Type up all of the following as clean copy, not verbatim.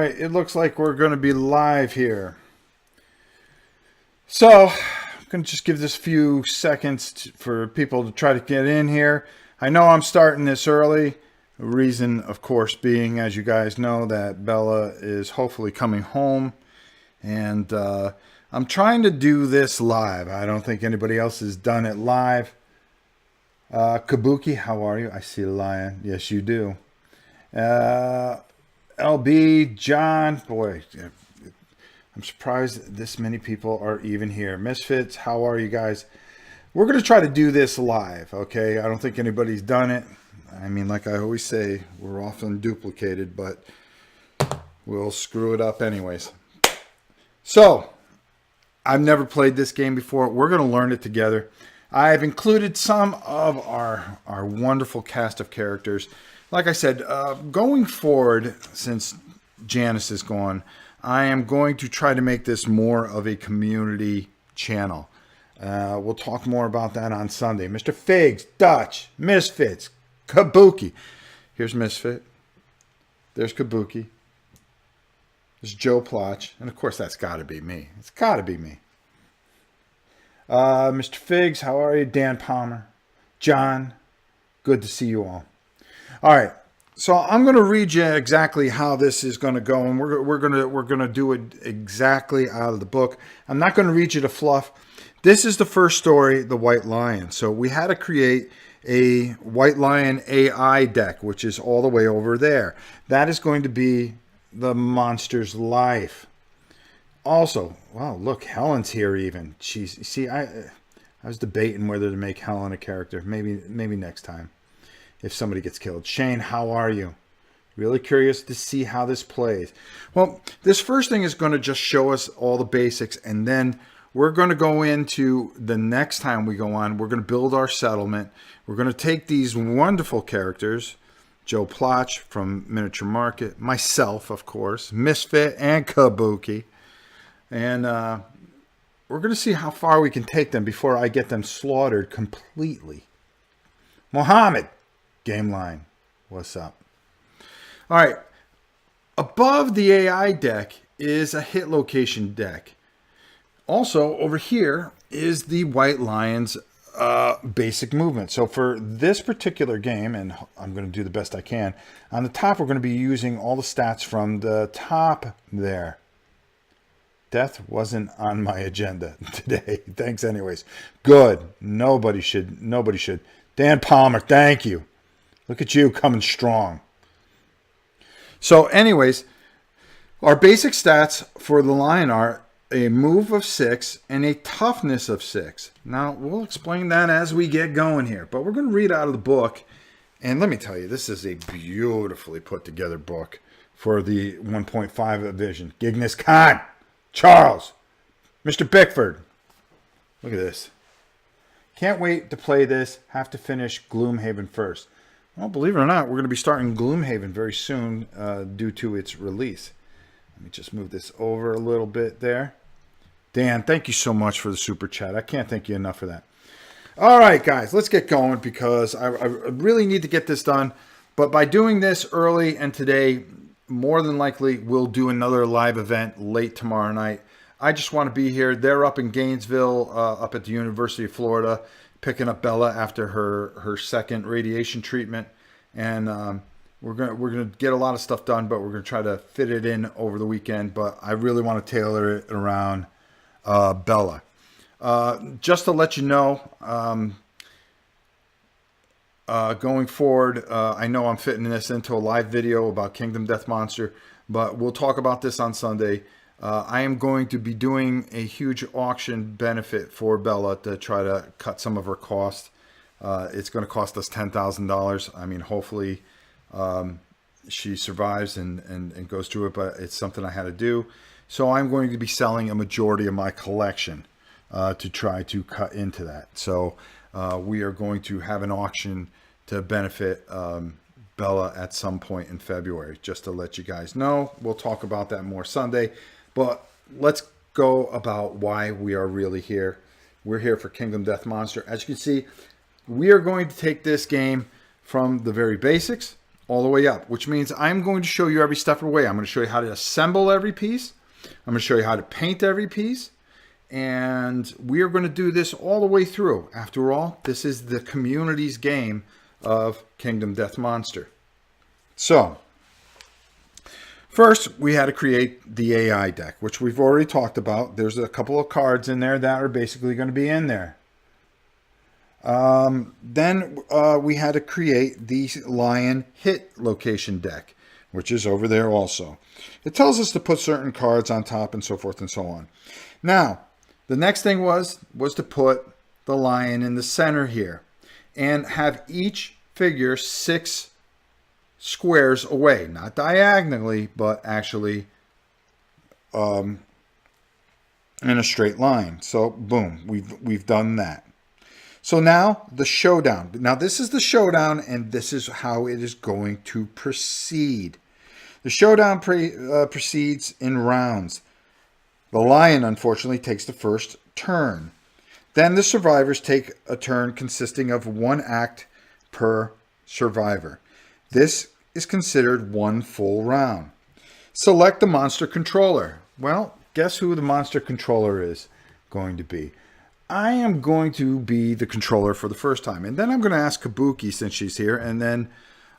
right, it looks like we're going to be live here. So, I'm going to just give this a few seconds for people to try to get in here. I know I'm starting this early. The reason, of course, being, as you guys know, that Bella is hopefully coming home. And I'm trying to do this live. I don't think anybody else has done it live. Kabuki, how are you? I see a lion. Yes, you do. LB, John, boy, I'm surprised this many people are even here. Mzfit, how are you guys? We're going to try to do this live, okay? I don't think anybody's done it. I mean, like I always say, we're often duplicated, but we'll screw it up anyways. So, I've never played this game before. We're going to learn it together. I've included some of our wonderful cast of characters. Like I said, going forward, since Janice is gone, I am going to try to make this more of a community channel. We'll talk more about that on Sunday. Mr. Figs, Dutch, Misfits, Kabuki. Here's Mzfit. There's Kabuki. There's Joe Plotch. And of course, that's got to be me. It's got to be me. Mr. Figs, how are you? Dan Palmer. John, good to see you all. All right. So I'm going to read you exactly how this is going to go, and we're going to do it exactly out of the book. I'm not going to read you the fluff. This is the first story, The White Lion. So we had to create a White Lion AI deck, which is all the way over there. That is going to be the monster's life. Also, wow, look, Helen's here even. She's, see, I was debating whether to make Helen a character. Maybe next time. If somebody gets killed. Shane, how are you? Really curious to see how this plays. Well, this first thing is going to just show us all the basics, and then we're going to go into the next time we go on. We're going to build our settlement. We're going to take these wonderful characters, Joe Plotch from Miniature Market, myself, of course, Mzfit and Kabuki, and we're going to see how far we can take them before I get them slaughtered completely. Mohammed. Game line. What's up? All right. Above the AI deck is a hit location deck. Also, over here is the White Lion's basic movement. So for this particular game, and I'm going to do the best I can, on the top we're going to be using all the stats from the top there. Death wasn't on my agenda today. Thanks anyways. Good. Nobody should. Dan Palmer, thank you. Look at you coming strong. So anyways, our basic stats for the lion are a move of 6 and a toughness of 6. Now, we'll explain that as we get going here. But we're going to read out of the book. And let me tell you, this is a beautifully put together book for the 1.5 edition. Gignus Khan, Charles, Mr. Bickford. Look at this. Can't wait to play this. Have to finish Gloomhaven first. Well, believe it or not, we're going to be starting Gloomhaven very soon due to its release. Let me just move this over a little bit there. Dan, thank you so much for the super chat. I can't thank you enough for that. All right, guys, let's get going because I really need to get this done. But by doing this early and today, more than likely we'll do another live event late tomorrow night. I just want to be here. They're up in Gainesville, up at the University of Florida, picking up Bella after her second radiation treatment, and we're gonna get a lot of stuff done, but we're gonna try to fit it in over the weekend. But I really want to tailor it around Bella. Just to let you know, going forward, I know I'm fitting this into a live video about Kingdom Death Monster, but we'll talk about this on Sunday. I am going to be doing a huge auction benefit for Bella to try to cut some of her costs. It's going to cost us $10,000. I mean, hopefully she survives and goes through it, but it's something I had to do. So I'm going to be selling a majority of my collection to try to cut into that. So we are going to have an auction to benefit Bella at some point in February, just to let you guys know. We'll talk about that more Sunday. But let's go about why we are really here. We're here for Kingdom Death Monster. As you can see, we are going to take this game from the very basics all the way up, which means I'm going to show you every step of the way. I'm going to show you how to assemble every piece. I'm going to show you how to paint every piece. And we are going to do this all the way through. After all, this is the community's game of Kingdom Death Monster. So, first, we had to create the AI deck, which we've already talked about. There's a couple of cards in there that are basically going to be in there. Then we had to create the Lion Hit location deck, which is over there also. It tells us to put certain cards on top and so forth and so on. Now, the next thing was to put the lion in the center here and have each figure 6 squares away, not diagonally, but actually in a straight line. So boom, we've done that. So now the showdown. Now this is the showdown, and this is how it is going to proceed. The showdown proceeds in rounds. The lion, unfortunately, takes the first turn. Then the survivors take a turn consisting of 1 act per survivor. This is considered 1 full round. Select the monster controller. Well, guess who the monster controller is going to be? I am going to be the controller for the first time. And then I'm going to ask Kabuki, since she's here. And then,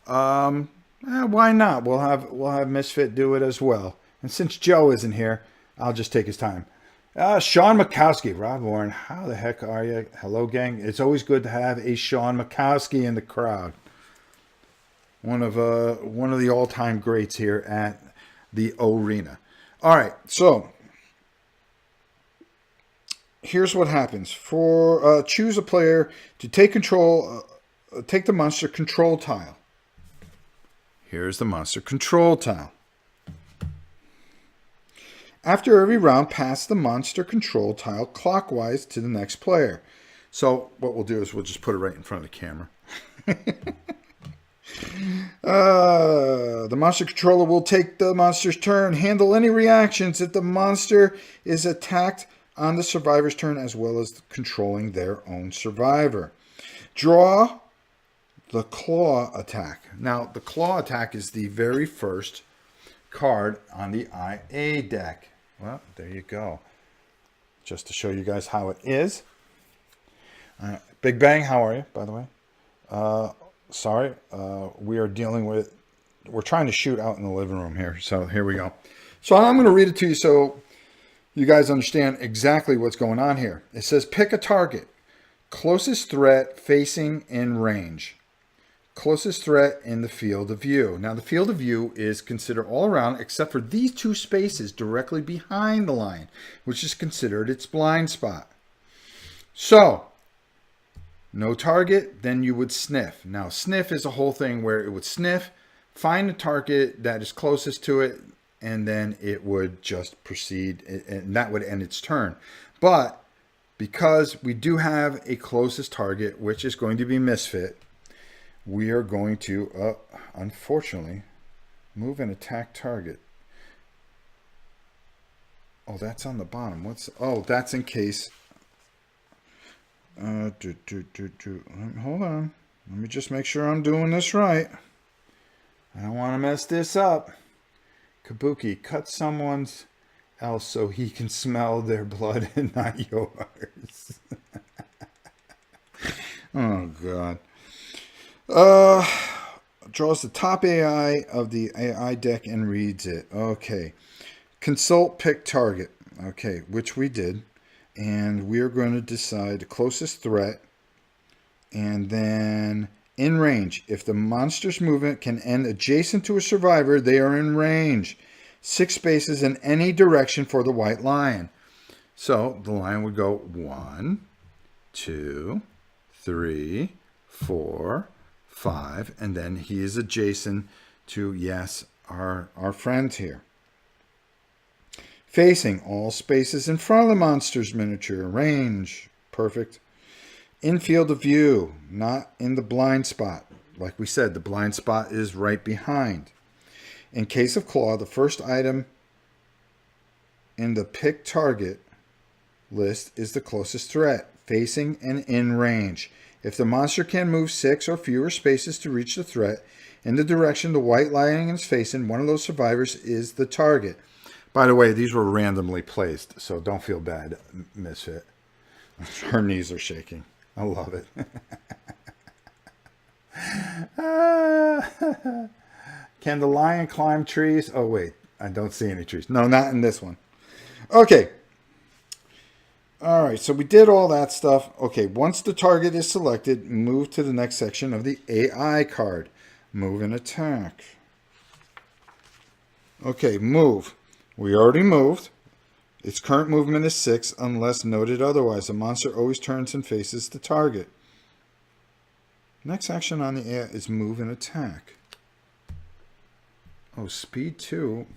why not? We'll have Mzfit do it as well. And since Joe isn't here, I'll just take his time. Sean Mikowski, Rob Warren, how the heck are you? Hello, gang. It's always good to have a Sean Mikowski in the crowd. One of the all-time greats here at the arena. All right, so here's what happens. For choose a player to take control. Take the monster control tile. Here's the monster control tile. After every round, pass the monster control tile clockwise to the next player. So what we'll do is we'll just put it right in front of the camera. The monster controller will take the monster's turn, handle any reactions if the monster is attacked on the survivor's turn, as well as controlling their own survivor. Draw the claw attack. Now, the claw attack is the very first card on the IA deck. Well, there you go. Just to show you guys how it is. Big Bang, how are you, by the way? Sorry, we're trying to shoot out in the living room here. So here we go. So I'm going to read it to you so you guys understand exactly what's going on here. It says pick a target. Closest threat facing in range. Closest threat in the field of view. Now the field of view is considered all around except for these 2 spaces directly behind the lion, which is considered its blind spot. So, no target, then you would sniff. Now sniff is a whole thing where it would sniff, find the target that is closest to it, and then it would just proceed, and that would end its turn. But because we do have a closest target, which is going to be Mzfit, we are going to, unfortunately, move and attack target. Oh, that's on the bottom. That's in case. Hold on. Let me just make sure I'm doing this right. I don't want to mess this up. Kabuki, cut someone's else so he can smell their blood and not yours. Oh, God. Draws the top AI of the AI deck and reads it. Okay. Consult pick target. Okay, which we did. And we're going to decide the closest threat. And then in range. If the monster's movement can end adjacent to a survivor, they are in range. 6 spaces in any direction for the white lion. So the lion would go 1, 2, 3, 4, 5, and then he is adjacent to, yes, our friend here. Facing all spaces in front of the monster's miniature. Range. Perfect. In field of view, not in the blind spot. Like we said, the blind spot is right behind. In case of claw, the first item in the pick target list is the closest threat, facing and in range. If the monster can move 6 or fewer spaces to reach the threat in the direction the white lion is facing, one of those survivors is the target. By the way, these were randomly placed, so don't feel bad, Mzfit. Her knees are shaking. I love it. Can the lion climb trees? Oh, wait. I don't see any trees. No, not in this one. Okay. All right, so we did all that stuff. Okay, once the target is selected, move to the next section of the AI card. Move and attack. Okay, move. We already moved. Its current movement is 6 unless noted otherwise. The monster always turns and faces the target. Next action on the AI is move and attack. Oh, speed 2.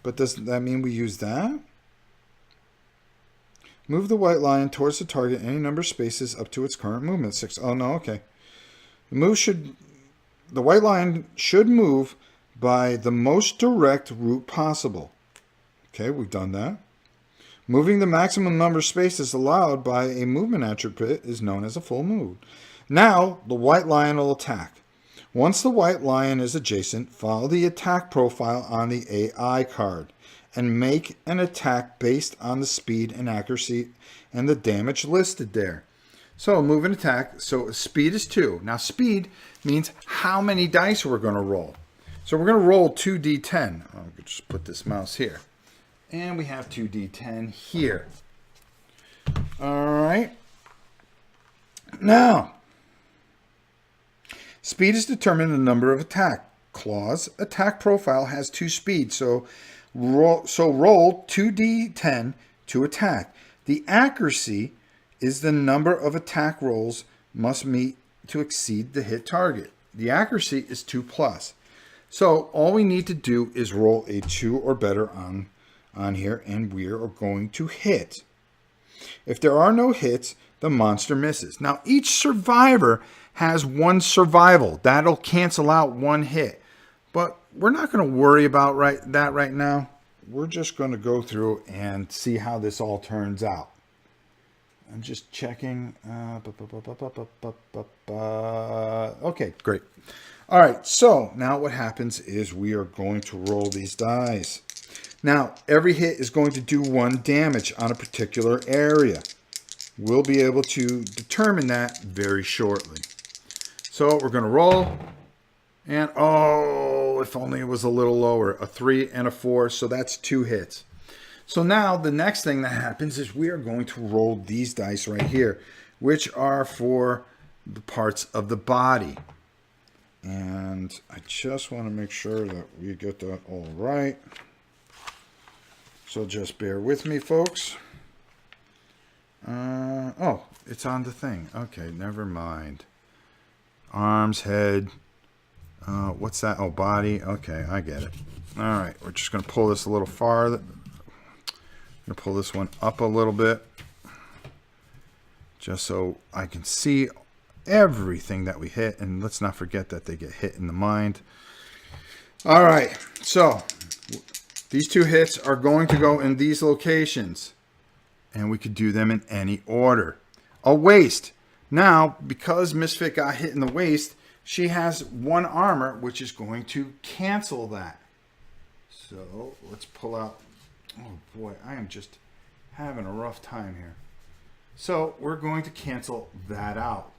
But doesn't that mean we use that? Move the white lion towards the target any number of spaces up to its current movement. 6. Oh, no, okay. The white lion should move by the most direct route possible. Okay, we've done that. Moving the maximum number of spaces allowed by a movement attribute is known as a full move. Now, the white lion will attack. Once the white lion is adjacent, follow the attack profile on the AI card and make an attack based on the speed and accuracy and the damage listed there. So move and attack. So speed is 2. Now speed means how many dice we're going to roll. So we're going to roll 2d10. I'll just put this mouse here. And we have 2d10 here. All right. Now, speed is determined in the number of attack clause. Attack profile has 2 speeds, so roll 2d10 to attack. The accuracy is the number of attack rolls must meet to exceed the hit target. The accuracy is 2+. So all we need to do is roll a 2 or better on here, and we are going to hit. If there are no hits, the monster misses. Now, each survivor has 1 survival. That'll cancel out 1 hit. But we're not going to worry about that right now. We're just going to go through and see how this all turns out. I'm just checking. Okay, great. All right, so now what happens is we are going to roll these dice. Now, every hit is going to do 1 damage on a particular area. We'll be able to determine that very shortly. So we're going to roll. And, oh, if only it was a little lower. A 3 and a 4, so that's 2 hits. So now the next thing that happens is we are going to roll these dice right here, which are for the parts of the body. And I just want to make sure that we get that all right. So just bear with me, folks. Oh, it's on the thing. Okay, never mind. Arms, head. What's that? Oh, body. Okay, I get it. All right, we're just going to pull this a little farther. I'm going to pull this one up a little bit, just so I can see everything that we hit. And let's not forget that they get hit in the mind. All right, so these 2 hits are going to go in these locations, and we could do them in any order. A waist. Now, because Mzfit got hit in the waist, she has 1 armor, which is going to cancel that. So let's pull out. Oh boy, I am just having a rough time here. So we're going to cancel that out.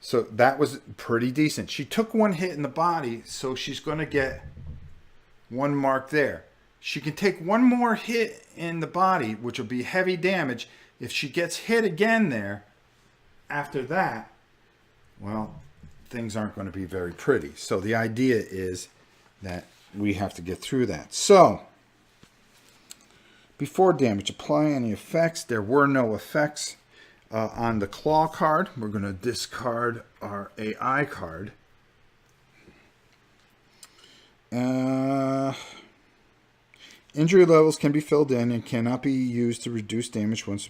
So that was pretty decent. She took 1 hit in the body, so she's going to get 1 mark there. She can take 1 more hit in the body, which will be heavy damage. If she gets hit again there, after that, well, things aren't going to be very pretty. So the idea is that we have to get through that. So before damage, apply any effects. There were no effects on the claw card. We're going to discard our AI card. Injury levels can be filled in and cannot be used to reduce damage once.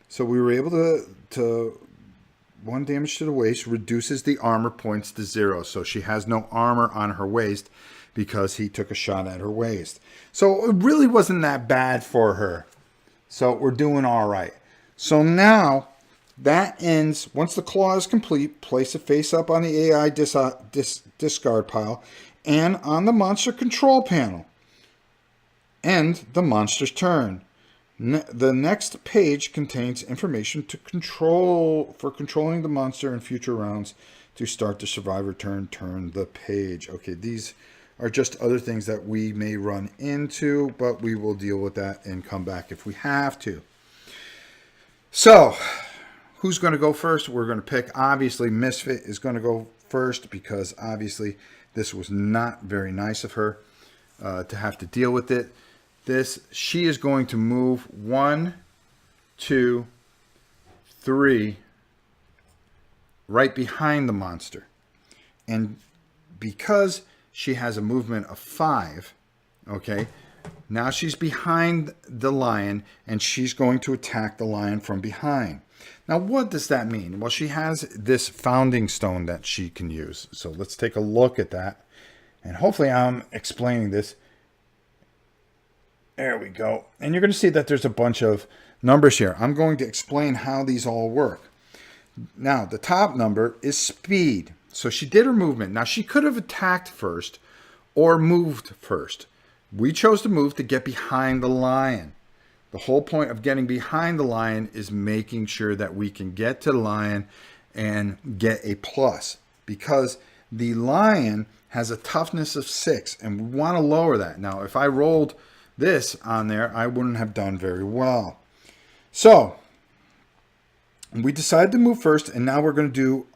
So we were able to 1 damage to the waist reduces the armor points to 0. So she has no armor on her waist because he took a shot at her waist. So it really wasn't that bad for her. So we're doing all right. So now that ends. Once the claw is complete, place it face up on the AI discard pile and on the monster control panel. End the monster's turn. The next page contains information for controlling the monster in future rounds. To start the survivor turn, turn the page. Okay, these are just other things that we may run into, but we will deal with that and come back if we have to. So, who's going to go first? We're going to pick, obviously, Mzfit is going to go first because obviously this was not very nice of her to have to deal with it. She is going to move 1, 2, 3 right behind the monster. And because she has a movement of 5, okay, now she's behind the lion and she's going to attack the lion from behind. Now, what does that mean? Well, she has this founding stone that she can use. So let's take a look at that. And hopefully I'm explaining this. There we go. And you're going to see that there's a bunch of numbers here. I'm going to explain how these all work. Now, the top number is speed. So she did her movement. Now, she could have attacked first or moved first. We chose to move to get behind the lion. The whole point of getting behind the lion is making sure that we can get to the lion and get a plus. Because the lion has a toughness of 6, and we want to lower that. Now, if I rolled this on there, I wouldn't have done very well. So we decided to move first, and now we're going to do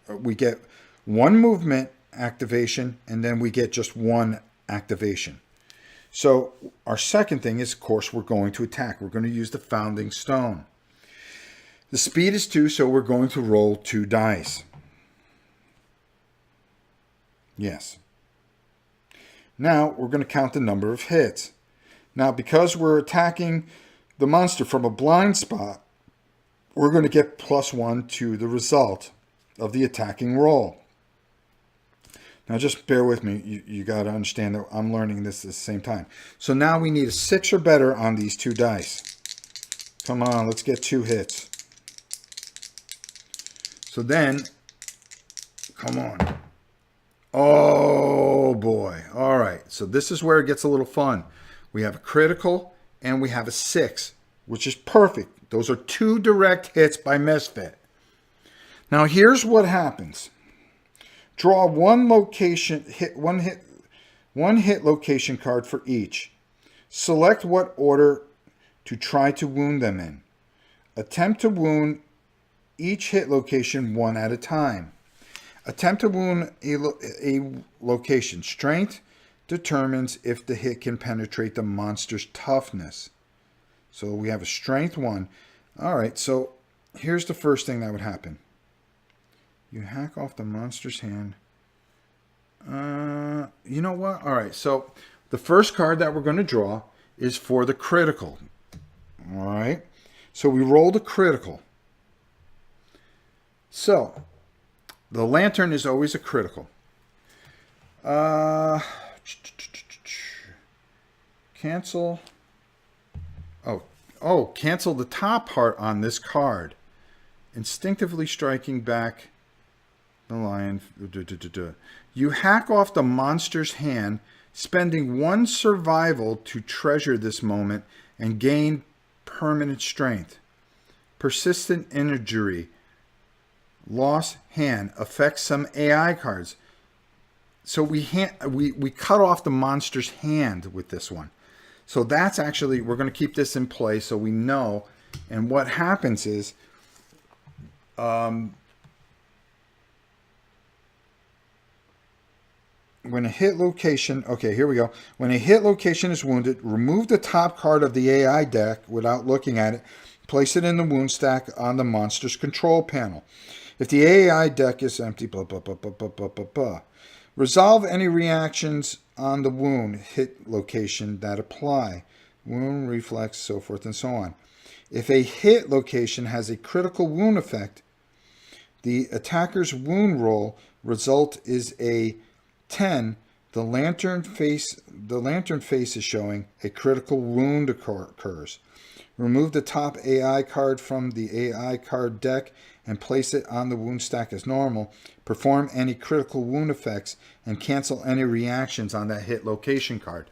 we get 1 movement activation, and then we get just 1 activation. So our second thing is, of course, we're going to attack. We're going to use the founding stone. The speed is 2, so we're going to roll 2 dice. Yes. Now we're going to count the number of hits. Now, because we're attacking the monster from a blind spot, we're going to get +1 to the result of the attacking roll. Now, just bear with me. You got to understand that I'm learning this at the same time. So now we need a 6 or better on these 2 dice. Come on, let's get 2 hits. So then, come on. Oh, boy. All right. So this is where it gets a little fun. We have a critical and we have a 6, which is perfect. Those are 2 direct hits by Mzfit. Now here's what happens. Draw one hit location card for each. Select what order to try to wound them in. Attempt to wound each hit location 1 at a time. Attempt to wound a location. Strength determines if the hit can penetrate the monster's toughness. So we have a strength 1. All right, so here's the first thing that would happen. You hack off the monster's hand. You know what? All right, so the first card that we're going to draw is for the critical. All right, so we rolled a critical. So the lantern is always a critical. Cancel. Oh, cancel the top part on this card. Instinctively striking back the lion. You hack off the monster's hand, spending 1 survival to treasure this moment and gain permanent strength. Persistent injury. Lost hand affects some AI cards. So we cut off the monster's hand with this one. So that's actually, we're going to keep this in play so we know. And what happens is, when a hit location, okay, here we go. When a hit location is wounded, remove the top card of the AI deck without looking at it. Place it in the wound stack on the monster's control panel. If the AI deck is empty, blah, blah, blah, blah, blah, blah, blah, blah. Resolve any reactions on the wound hit location that apply. Wound, reflex, so forth and so on. If a hit location has a critical wound effect, the attacker's wound roll result is a 10. The lantern face is showing a critical wound occurs. Remove the top AI card from the AI card deck and place it on the wound stack as normal. Perform any critical wound effects and cancel any reactions on that hit location card.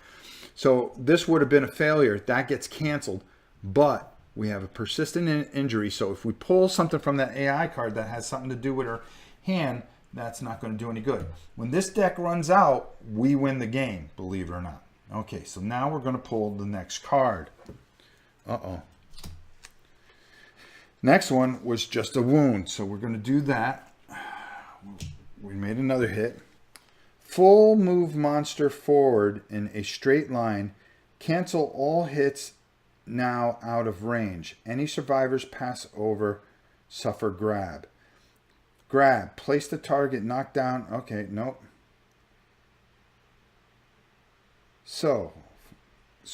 So this would have been a failure. That gets canceled, but we have a persistent injury. So if we pull something from that AI card that has something to do with her hand, that's not going to do any good. When this deck runs out, we win the game, believe it or not. Okay, so now we're going to pull the next card. Uh-oh. Next one was just a wound, so we're going to do that. We made another hit. Full move monster forward in a straight line. Cancel all hits now out of range. Any survivors pass over, suffer grab. Grab. Place the target, knock down. Okay, nope. So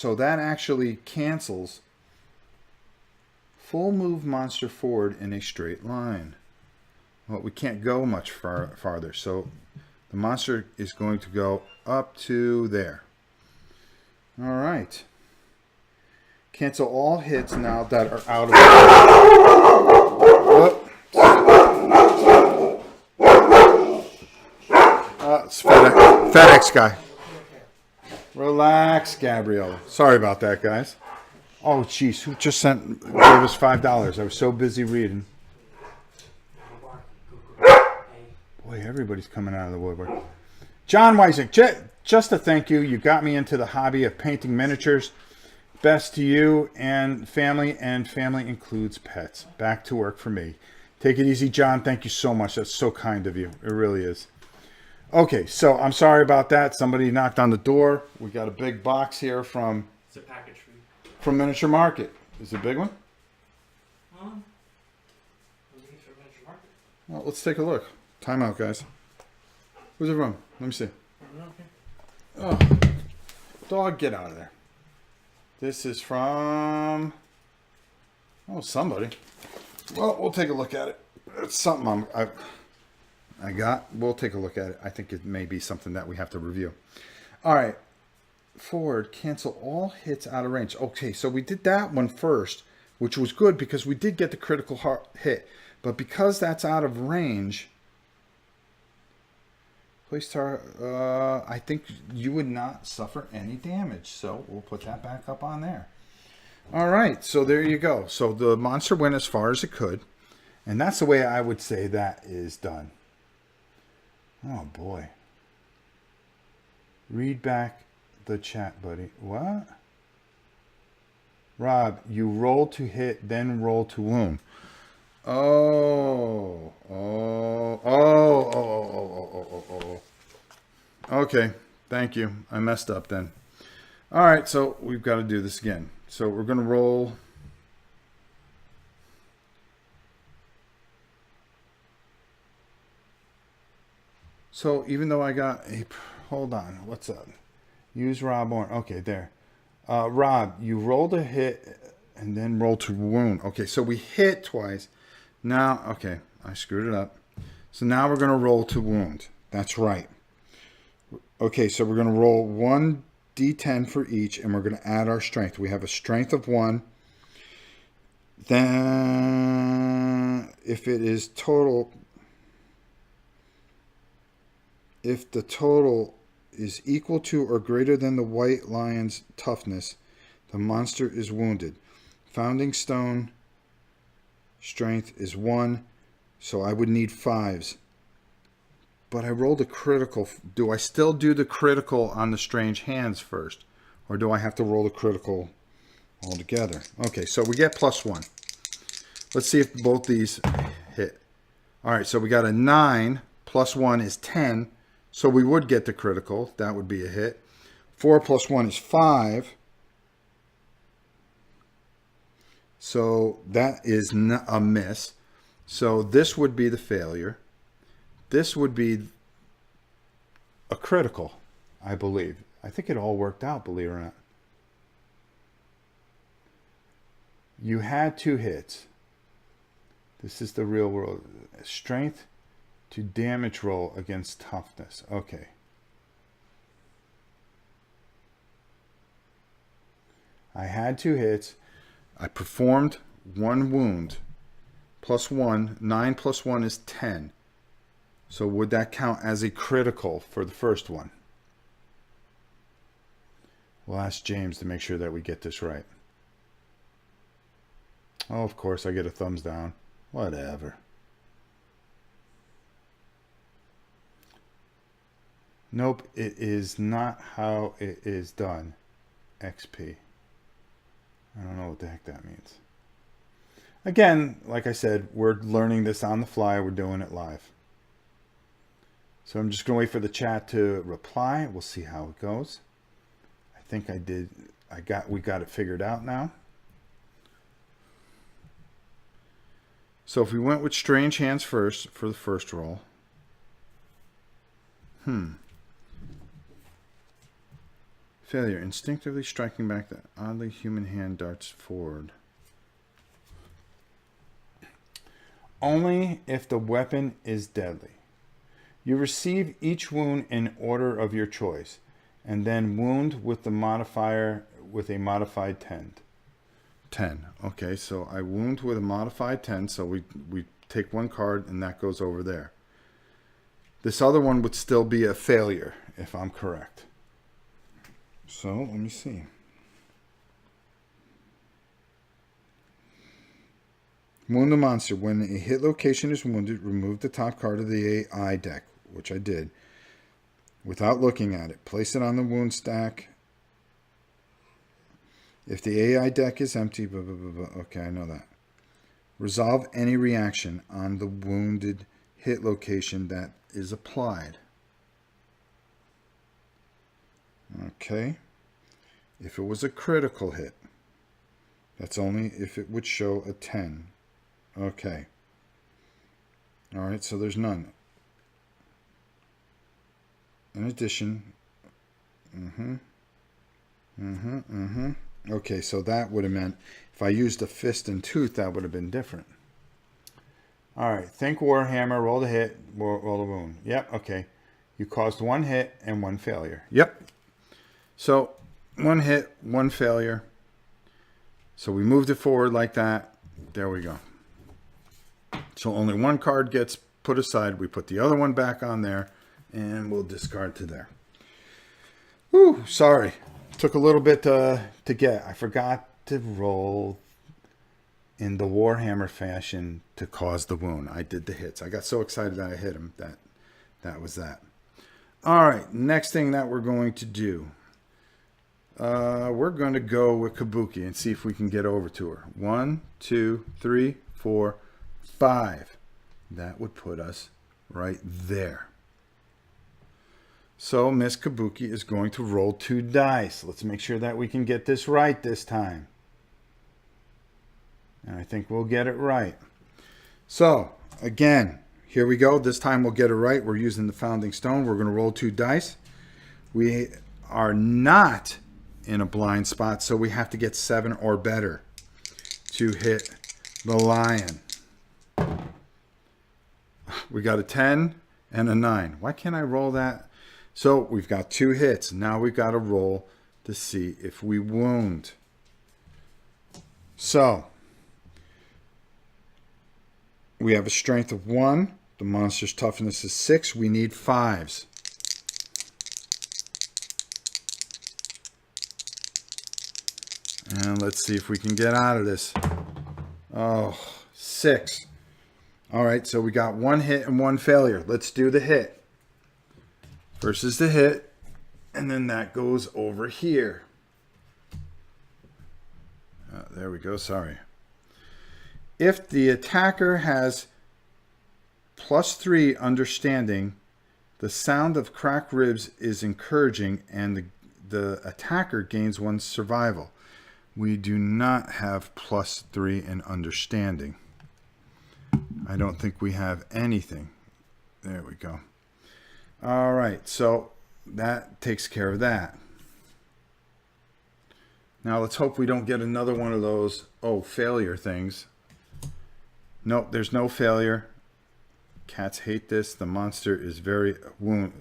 that actually cancels. Full move monster forward in a straight line. Well, we can't go much farther. So the monster is going to go up to there. All right. Cancel all hits now that are out of it's FedEx guy. Relax, Gabrielle. Sorry about that, guys. Oh, jeez. Who just gave us $5? I was so busy reading. Boy, everybody's coming out of the woodwork. John Weisick, just a thank you. You got me into the hobby of painting miniatures. Best to you and family includes pets. Back to work for me. Take it easy, John. Thank you so much. That's so kind of you. It really is. Okay, so I'm sorry about that. Somebody knocked on the door. We got a big box here from... It's a package for you. From Miniature Market. Is it a big one? Well, let's take a look. Time out, guys. Who's it from? Let me see. Oh, dog, get out of there. This is from... Oh, somebody. Well, we'll take a look at it. It's something I got. We'll take a look at it. I think it may be something that we have to review. All right. Forward, cancel all hits out of range. Okay, so we did that one first, which was good because we did get the critical hit. But because that's out of range, I think you would not suffer any damage. So we'll put that back up on there. All right, so there you go. So the monster went as far as it could. And that's the way I would say that is done. Oh, boy. Read back the chat, buddy. What? Rob, you roll to hit, then roll to wound. Oh. Okay, thank you. I messed up then. All right, so we've got to do this again. So we're going to roll. So even though I got a... Hold on, what's up? Use Rob Orn. Okay, there. Rob, you rolled a hit and then roll to wound. Okay, so we hit twice. Now, okay, I screwed it up. So now we're going to roll to wound. That's right. Okay, so we're going to roll 1d10 for each, and we're going to add our strength. We have a strength of 1. Then, if it is total... If the total is equal to or greater than the white lion's toughness, the monster is wounded. Founding stone strength is 1, so I would need 5s. But I rolled a critical. Do I still do the critical on the strange hands first? Or do I have to roll the critical altogether? Okay, so we get +1. Let's see if both these hit. All right, so we got a 9 plus 1 is 10. So we would get the critical. That would be a hit. 4 plus 1 is 5. So that is a miss. So this would be the failure. This would be a critical, I believe. I think it all worked out, believe it or not. You had 2 hits. This is the real world. Strength to damage roll against toughness. Okay. I had 2 hits. I performed 1 wound. Plus 1. 9 plus 1 is 10. So would that count as a critical for the first one? We'll ask James to make sure that we get this right. Oh, of course, I get a thumbs down. Whatever. Nope, it is not how it is done. XP. I don't know what the heck that means. Again, like I said, we're learning this on the fly. We're doing it live. So I'm just going to wait for the chat to reply. We'll see how it goes. I think we got it figured out now. So if we went with strange hands first for the first roll. Failure. Instinctively striking back the oddly human hand darts forward. Only if the weapon is deadly. You receive each wound in order of your choice, and then wound with the modifier with a modified 10. 10. Okay, so I wound with a modified 10, so we take 1 card and that goes over there. This other one would still be a failure, if I'm correct. So, let me see. Wound a monster. When a hit location is wounded, remove the top card of the AI deck, which I did, without looking at it. Place it on the wound stack. If the AI deck is empty, blah, blah, blah, blah. Okay, I know that. Resolve any reaction on the wounded hit location that is applied. Okay. If it was a critical hit, that's only if it would show a 10. Okay. All right, so there's none. In addition, okay, so that would have meant if I used a fist and tooth, that would have been different. All right, think Warhammer, roll the hit, roll the wound. Yep, okay. You caused 1 hit and 1 failure. Yep. So 1 hit, 1 failure. So we moved it forward like that. There we go. So only 1 card gets put aside. We put the other one back on there, and we'll discard to there. Whew, sorry. Took a little bit to get. I forgot to roll in the Warhammer fashion to cause the wound. I did the hits. I got so excited that I hit him. That was that. All right, next thing that we're going to do. We're going to go with Kabuki and see if we can get over to her. 1, 2, 3, 4, 5. That would put us right there. So Miss Kabuki is going to roll 2 dice. Let's make sure that we can get this right this time. And I think we'll get it right. So, again, here we go. This time we'll get it right. We're using the Founding Stone. We're going to roll 2 dice. We are not in a blind spot, so we have to get 7 or better to hit the lion. We got a 10 and a 9. Why can't I roll that? So we've got 2 hits. Now we've got to roll to see if we wound. So we have a strength of 1. The monster's toughness is 6. We need 5s. And let's see if we can get out of this. Oh, 6. All right, so we got 1 hit and 1 failure. Let's do the hit. First is the hit, and then that goes over here. There we go, sorry. If the attacker has +3 understanding, the sound of cracked ribs is encouraging, and the attacker gains 1 survival. We do not have +3 in understanding. I don't think we have anything. There we go. All right, so that takes care of that. Now let's hope we don't get another one of those, failure things. Nope, there's no failure. Cats hate this. The monster is very wound.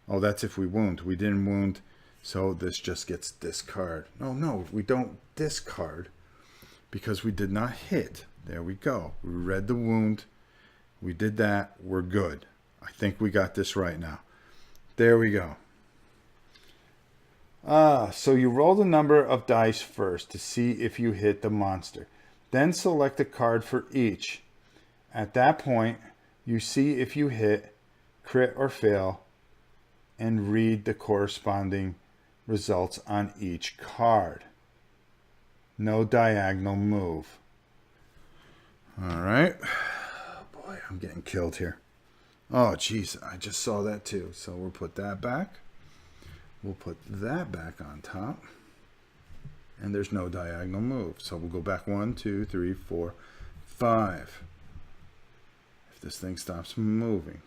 That's if we wound. We didn't wound. So this just gets discard. No, we don't discard because we did not hit. There we go. We read the wound. We did that. We're good. I think we got this right now. There we go. So you roll the number of dice first to see if you hit the monster. Then select a card for each. At that point, you see if you hit, crit, or fail, and read the corresponding results on each card. No diagonal move. All right. Boy, I'm getting killed here. Oh, geez, I just saw that too. So we'll put that back. We'll put that back on top. And there's no diagonal move. So we'll go back 1, 2, 3, 4, 5. If this thing stops moving.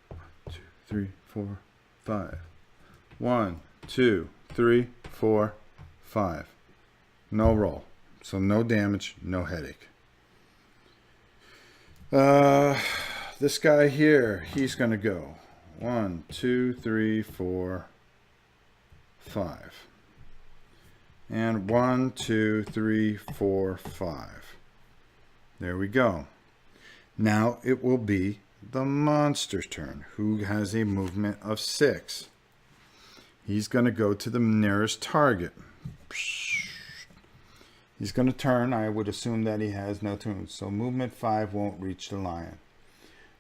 1, 2, 3, 4, 5. 1, 2, 3, 4, 5. No roll. So no damage, no headache. This guy here, he's going to go 1, 2, 3, 4, 5. And 1, 2, 3, 4, 5. There we go. Now it will be the monster's turn, who has a movement of 6. He's going to go to the nearest target. He's going to turn. I would assume that he has no tunes. So movement 5 won't reach the lion.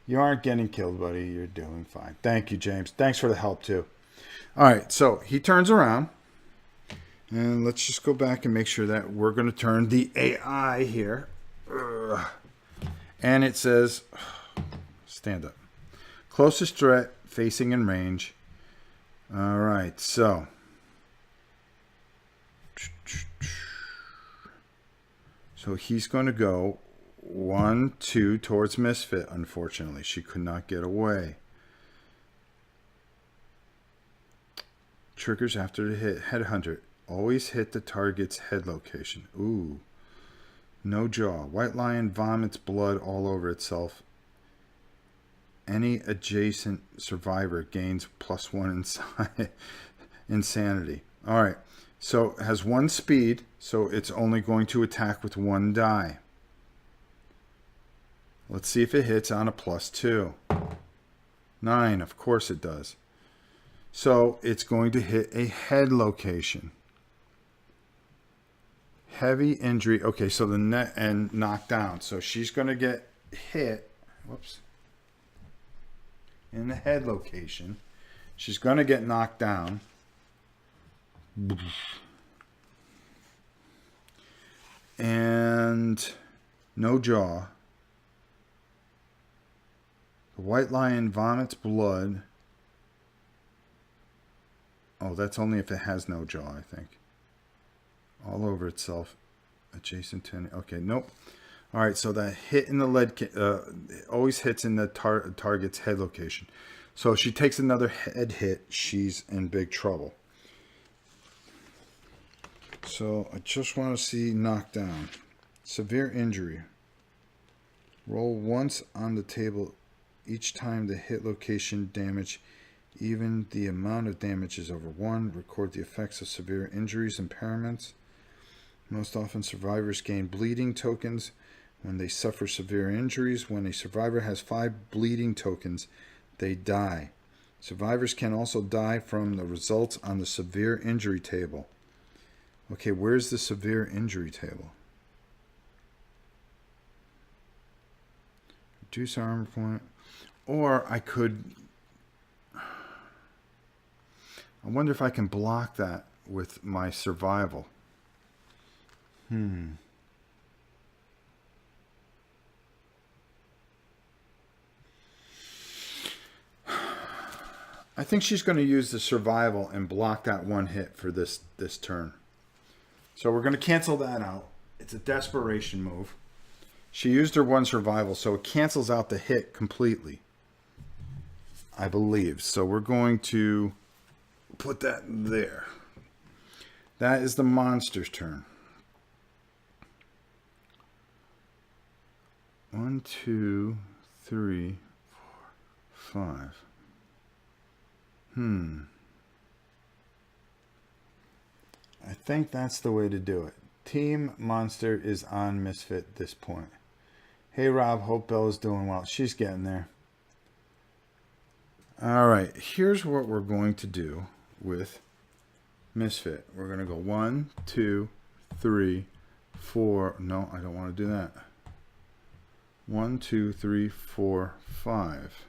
You aren't getting killed, buddy. You're doing fine. Thank you, James. Thanks for the help, too. All right, so he turns around. And let's just go back and make sure that we're going to turn the AI here. And it says, stand up. Closest threat facing in range. All right, so. So he's going to go 1, 2 towards Mzfit, unfortunately. She could not get away. Triggers after the hit. Headhunter. Always hit the target's head location. Ooh. No jaw. White lion vomits blood all over itself. Any adjacent survivor gains +1 insanity. All right. So it has 1 speed, so it's only going to attack with 1 die. Let's see if it hits on a +2. 9, of course it does. So it's going to hit a head location. Heavy injury. Okay, so the net and knocked down. So she's going to get hit. Whoops. In the head location. She's going to get knocked down. And no jaw. The white lion vomits blood. Oh, that's only if it has no jaw, I think. All over itself. Adjacent to any. Okay, nope. All right, so that hit in the lead always hits in the target's head location. So if she takes another head hit, she's in big trouble. So I just want to see knockdown. Severe injury. Roll once on the table each time the hit location damage, even the amount of damage is over 1. Record the effects of severe injuries, impairments. Most often survivors gain bleeding tokens when they suffer severe injuries. When a survivor has 5 bleeding tokens, they die. Survivors can also die from the results on the severe injury table. Okay, where's the severe injury table? Reduce armor point. Or I could... I wonder if I can block that with my survival. I think she's going to use the survival and block that 1 hit for this turn. So we're going to cancel that out. It's a desperation move. She used her 1 survival, so it cancels out the hit completely, I believe. So we're going to put that there. That is the monster's turn. 1, 2, 3, 4, 5. think that's the way to do it. Team Monster is on Mzfit at this point. Hey Rob, hope Bella's doing well. She's getting there. All right, here's what we're going to do with Mzfit. We're going to go 1, 2, 3, 4. No, I don't want to do that. 1, 2, 3, 4, 5.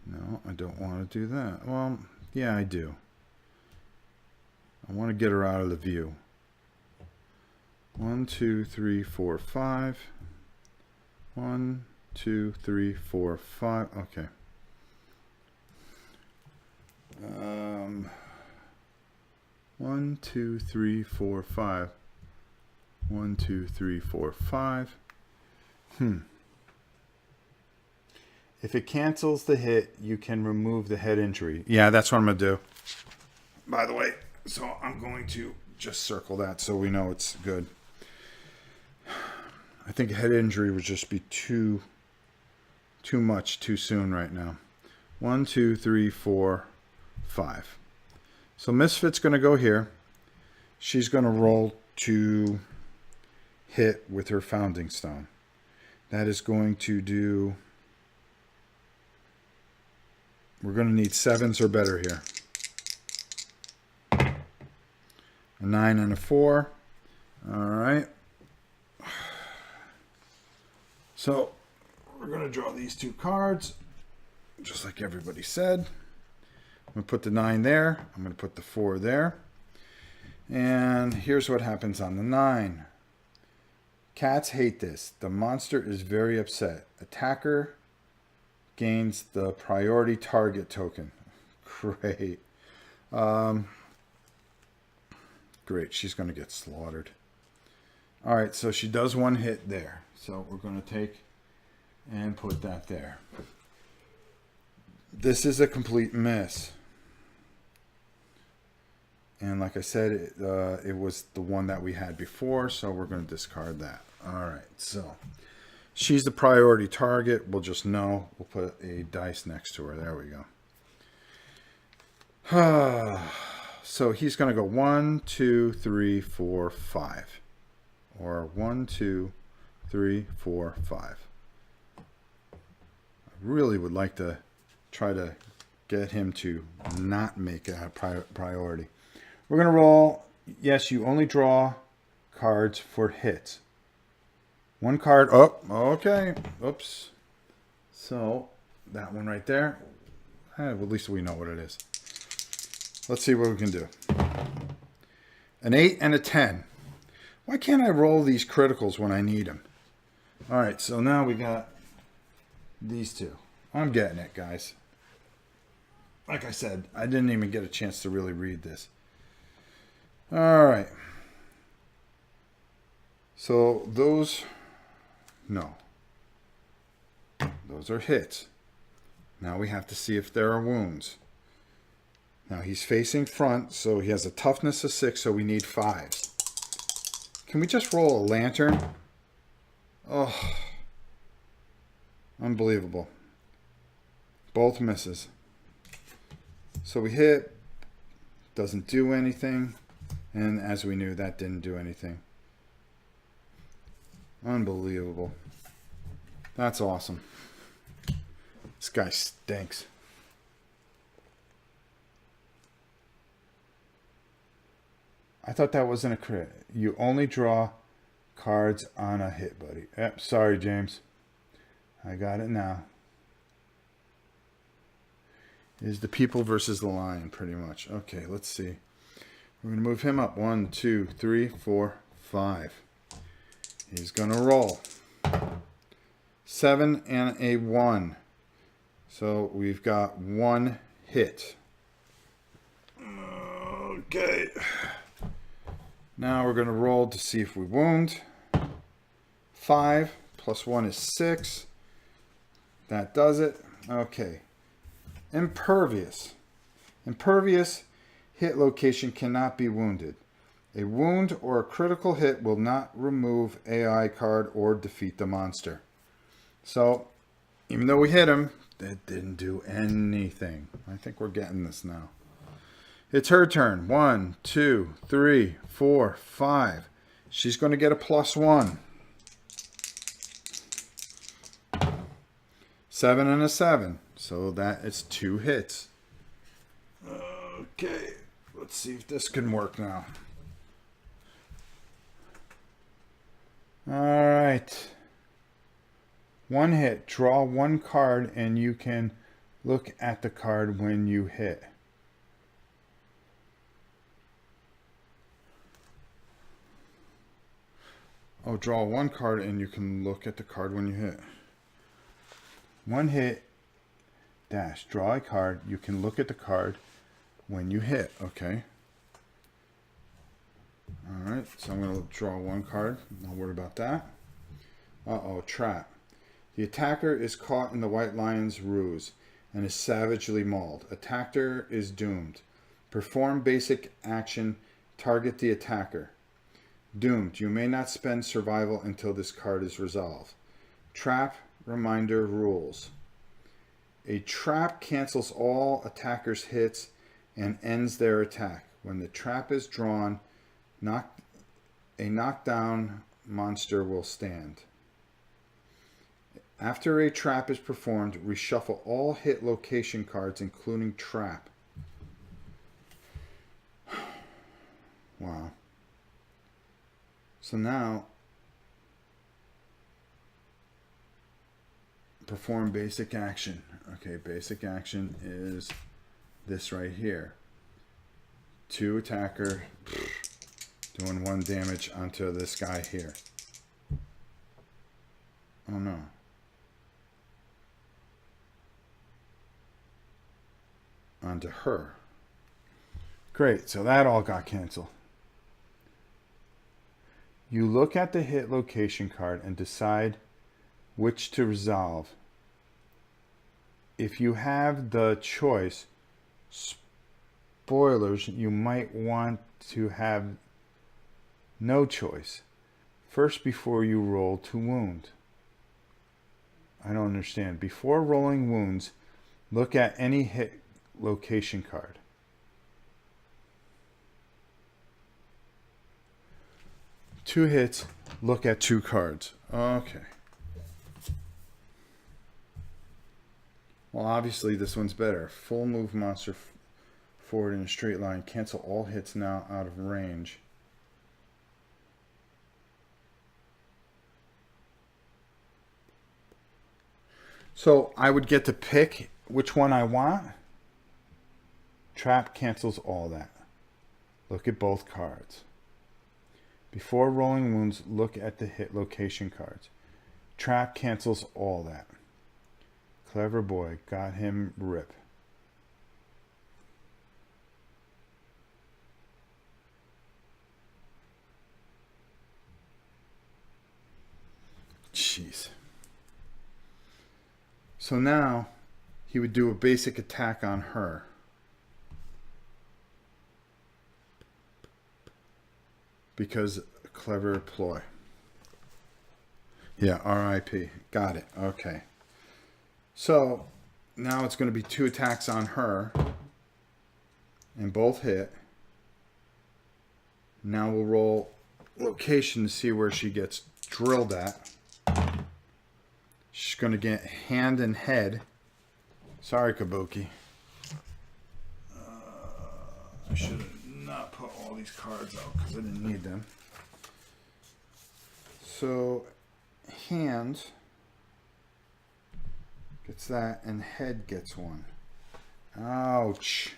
No, I don't want to do that. Well, yeah, I do. I want to get her out of the view. 1, 2, 3, 4, 5. 1, 2, 3, 4, 5. Okay. 1, 2, 3, 4, 5. 1, 2, 3, 4, 5. If it cancels the hit, you can remove the head injury. Yeah, that's what I'm going to do. By the way, so I'm going to just circle that so we know it's good. I think a head injury would just be too much too soon right now. 1, 2, 3, 4, 5. So Mzfit's going to go here. She's going to roll to hit with her founding stone. That is going to do... We're going to need 7s or better here. A 9 and a 4. All right. So we're going to draw these 2 cards, just like everybody said. I'm going to put the 9 there. I'm going to put the 4 there. And here's what happens on the 9. Cats hate this. The monster is very upset. Attacker gains the priority target token. Great. Great. She's going to get slaughtered. All right. So she does 1 hit there. So we're going to take and put that there. This is a complete miss. And like I said, it was the one that we had before. So we're going to discard that. All right. So she's the priority target. We'll just know. We'll put a dice next to her. There we go. So he's going to go 1, 2, 3, 4, 5. Or 1, 2, 3, 4, 5. I really would like to try to get him to not make a priority. We're going to roll. Yes, you only draw cards for hits. 1 card. Oh, okay. Oops. So that one right there. Well, at least we know what it is. Let's see what we can do. An 8 and a 10. Why can't I roll these criticals when I need them? All right, so now we got these 2. I'm getting it, guys. Like I said, I didn't even get a chance to really read this. All right. So those, no. Those are hits. Now we have to see if there are wounds. Now he's facing front, so he has a toughness of 6, so we need 5s. Can we just roll a lantern? Oh, unbelievable. Both misses. So we hit, doesn't do anything, and as we knew, that didn't do anything. Unbelievable. That's awesome. This guy stinks. I thought that wasn't a crit. You only draw cards on a hit, buddy. Yep, sorry, James. I got it now. It is the people versus the lion, pretty much. Okay, let's see. We're going to move him up. 1, 2, 3, 4, 5. He's going to roll. 7 and a 1. So we've got 1 hit. Okay. Now we're going to roll to see if we wound. 5 plus 1 is 6. That does it. Okay. Impervious. Impervious hit location cannot be wounded. A wound or a critical hit will not remove AI card or defeat the monster. So, even though we hit him, it didn't do anything. I think we're getting this now. It's her turn. 1, 2, 3, 4, 5. She's going to get a +1. 7 and a 7. So that is 2 hits. Okay. Let's see if this can work now. All right. 1 hit. Draw 1 card and you can look at the card when you hit. Oh, draw 1 card and you can look at the card when you hit. 1 hit. Dash. Draw a card. You can look at the card when you hit. Okay. Alright, so I'm going to draw 1 card. Not worry about that. Uh-oh, trap. The attacker is caught in the white lion's ruse and is savagely mauled. Attacker is doomed. Perform basic action. Target the attacker. Doomed. You may not spend survival until this card is resolved. Trap. Reminder rules. A trap cancels all attackers' hits and ends their attack. When the trap is drawn, a knockdown monster will stand. After a trap is performed, reshuffle all hit location cards, including trap. Wow. So now, perform basic action. Okay, basic action is this right here. 2 attacker doing 1 damage onto this guy here. Oh no. Onto her. Great, so that all got canceled. You look at the hit location card and decide which to resolve. If you have the choice, spoilers, you might want to have no choice. First, before you roll to wound. I don't understand. Before rolling wounds, look at any hit location card. Two hits, look at 2 cards. Okay. Well, obviously this one's better. Full move monster forward in a straight line. Cancel all hits now out of range. So I would get to pick which one I want. Trap cancels all that. Look at both cards. Before rolling wounds, look at the hit location cards. Trap cancels all that. Clever boy. Got him rip. Jeez. So now he would do a basic attack on her. Because a clever ploy. Yeah, RIP. Got it. Okay. So now it's going to be 2 attacks on her. And both hit. Now we'll roll location to see where she gets drilled at. She's going to get hand and head. Sorry, Kabuki. I should have not put all these cards out because I didn't need them. So, hand gets that and head gets 1. Ouch.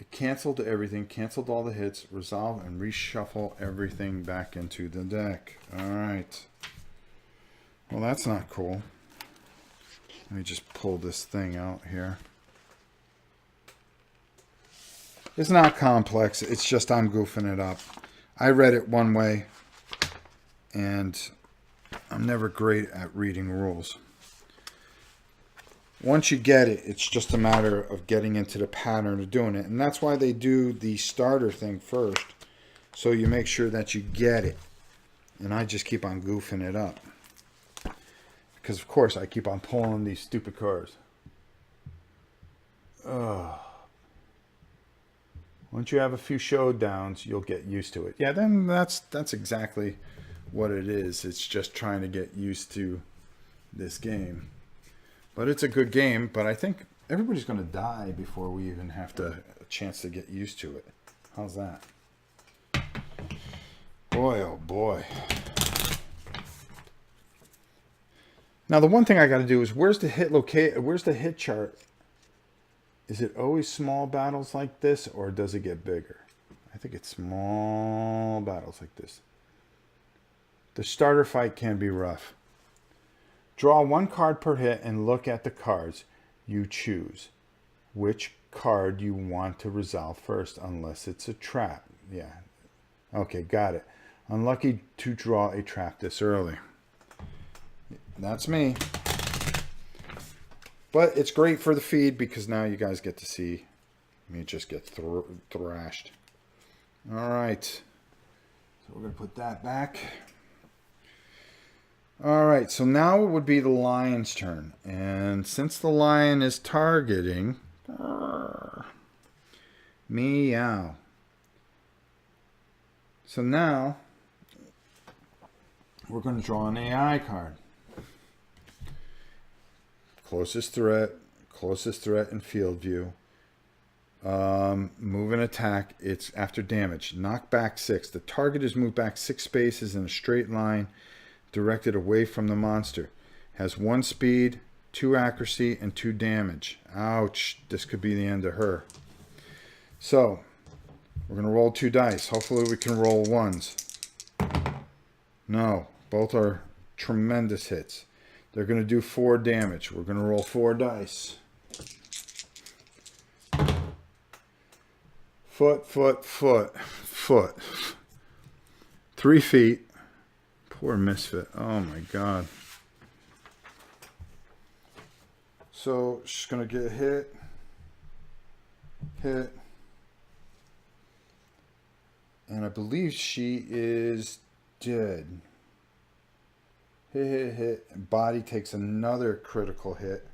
It canceled everything, canceled all the hits, resolve and reshuffle everything back into the deck. Alright. Well, that's not cool. Let me just pull this thing out here. It's not complex. It's just I'm goofing it up. I read it one way, and I'm never great at reading rules. Once you get it, it's just a matter of getting into the pattern of doing it. And that's why they do the starter thing first, so you make sure that you get it. And I just keep on goofing it up. Because, of course, I keep on pulling these stupid cards. Ugh. Once you have a few showdowns, you'll get used to it. Yeah, then that's exactly what it is. It's just trying to get used to this game. But it's a good game, but I think everybody's going to die before we even have a chance to get used to it. How's that? Boy, oh boy. Now the one thing I got to do is where's the hit chart? Is it always small battles like this, or does it get bigger? I think it's small battles like this. The starter fight can be rough. Draw one card per hit and look at the cards. You choose which card you want to resolve first, unless it's a trap. Yeah. Okay, got it. Unlucky to draw a trap this early. That's me. But it's great for the feed because now you guys get to see me just get thrashed. All right. So we're going to put that back. All right. So now it would be the lion's turn. And since the lion is targeting... meow. So now we're going to draw an AI card. Closest threat in field view. Move and attack. It's after damage. Knock back 6. The target is moved back 6 spaces in a straight line directed away from the monster. Has 1 speed, 2 accuracy, and 2 damage. Ouch. This could be the end of her. So, we're going to roll 2 dice. Hopefully we can roll 1s. No. Both are tremendous hits. They're going to do 4 damage. We're going to roll 4 dice. Foot. 3 feet. Poor Mzfit. Oh my God. So she's going to get hit. And I believe she is dead. Hit. Body takes another critical hit.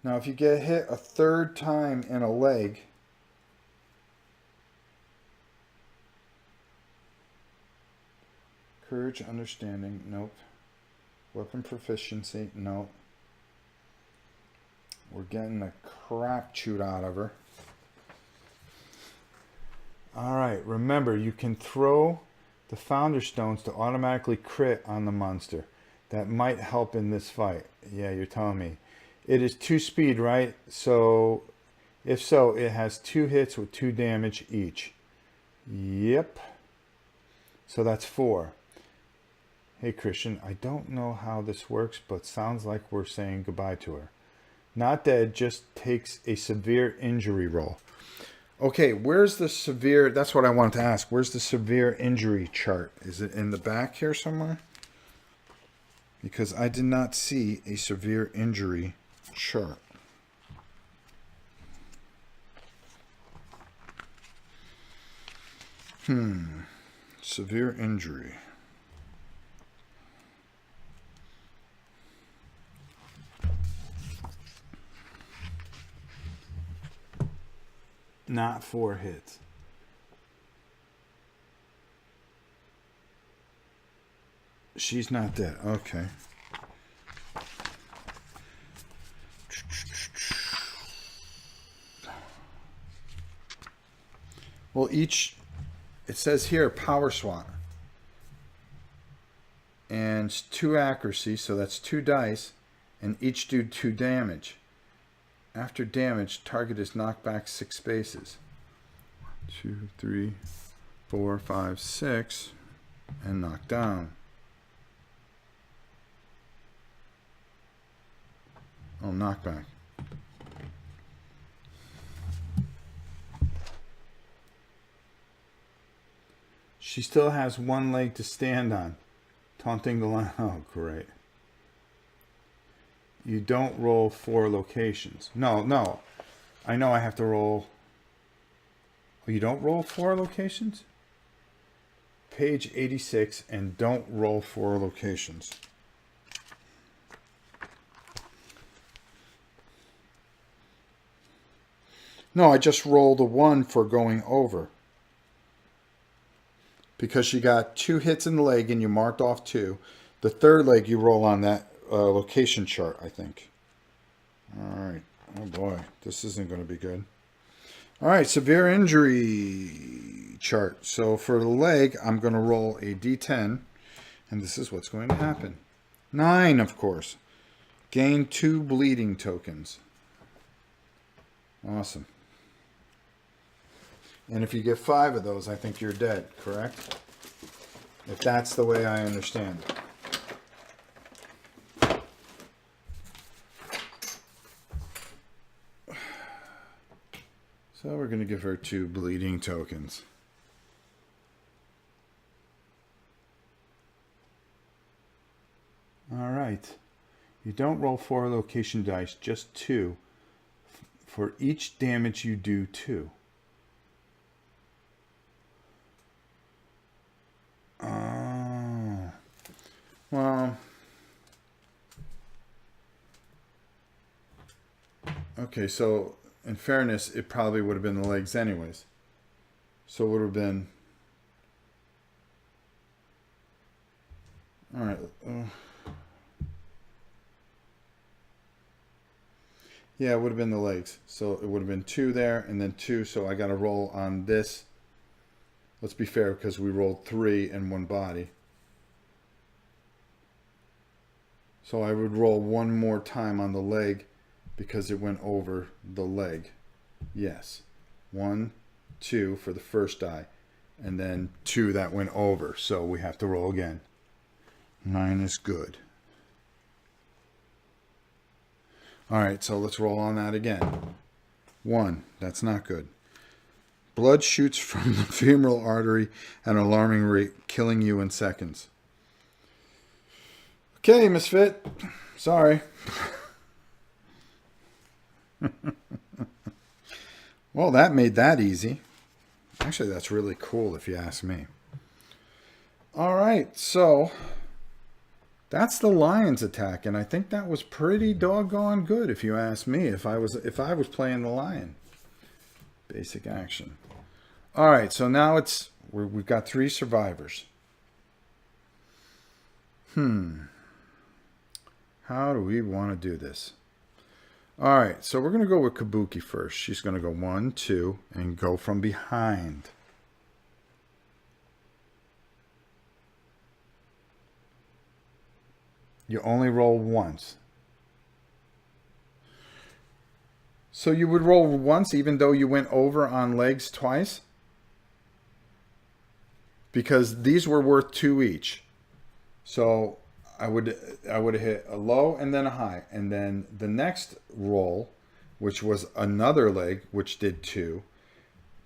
Now, if you get hit a 3rd time in a leg, courage, understanding, nope. Weapon proficiency, nope. We're getting the crap chewed out of her. Alright, remember, you can throw the founder stones to automatically crit on the monster. That might help in this fight. Yeah, you're telling me. It is 2 speed, right? So, if so, it has 2 hits with 2 damage each. Yep. So that's 4. Hey, Christian, I don't know how this works, but sounds like we're saying goodbye to her. Not dead, just takes a severe injury roll. Okay, where's the severe... That's what I wanted to ask. Where's the severe injury chart? Is it in the back here somewhere? Because I did not see a severe injury chart. Severe injury. Not 4 hits. She's not dead. Okay. Well, it says here power swap. And it's 2 accuracy, so that's 2 dice, and each do 2 damage. After damage, target is knocked back 6 spaces. 2, 3, 4, 5, 6, and knocked down. Oh, knockback. She still has 1 leg to stand on. Taunting the line. Oh, great. You don't roll 4 locations. No. I know I have to roll... Oh, you don't roll 4 locations? page 86 and don't roll 4 locations. No, I just rolled a 1 for going over. Because you got 2 hits in the leg and you marked off 2. The third leg you roll on that location chart, I think. All right. Oh boy, this isn't going to be good. All right, severe injury chart. So for the leg, I'm going to roll a d10, and this is what's going to happen. 9, of course. Gain 2 bleeding tokens. Awesome. And if you get 5 of those, I think you're dead, correct? If that's the way I understand it. So we're going to give her 2 bleeding tokens. All right. You don't roll 4 location dice, just 2. For each damage you do 2. Well, okay, so in fairness, it probably would have been the legs anyways. So it would have been... All right. Yeah, it would have been the legs. So it would have been 2 there and then 2. So I got to roll on this. Let's be fair because we rolled 3 in one body. So I would roll 1 more time on the leg because it went over the leg. Yes. 1, 2 for the first die. And then 2 that went over. So we have to roll again. 9 is good. All right, so let's roll on that again. 1, that's not good. Blood shoots from the femoral artery at an alarming rate, killing you in seconds. Okay, Mzfit. Sorry. Well, that made that easy. Actually, that's really cool if you ask me. All right, so that's the lion's attack, and I think that was pretty doggone good if you ask me. If I was playing the lion. Basic action. All right, so now we've got 3 survivors. How do we want to do this? All right, so we're going to go with Kabuki first. She's going to go 1, 2, and go from behind. You only roll once. So you would roll once even though you went over on legs twice? Because these were worth 2 each. So I would have hit a low and then a high. And then the next roll, which was another leg, which did 2.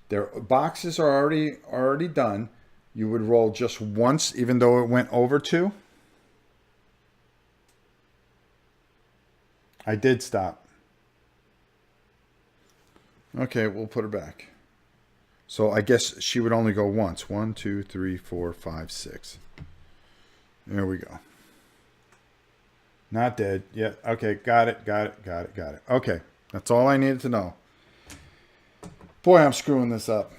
Their boxes are already done. You would roll just once even though it went over 2. I did stop. Okay, we'll put her back. So I guess she would only go once. 1, 2, 3, 4, 5, 6. There we go. Not dead. Yeah. Okay. Got it. Okay. That's all I needed to know. Boy, I'm screwing this up.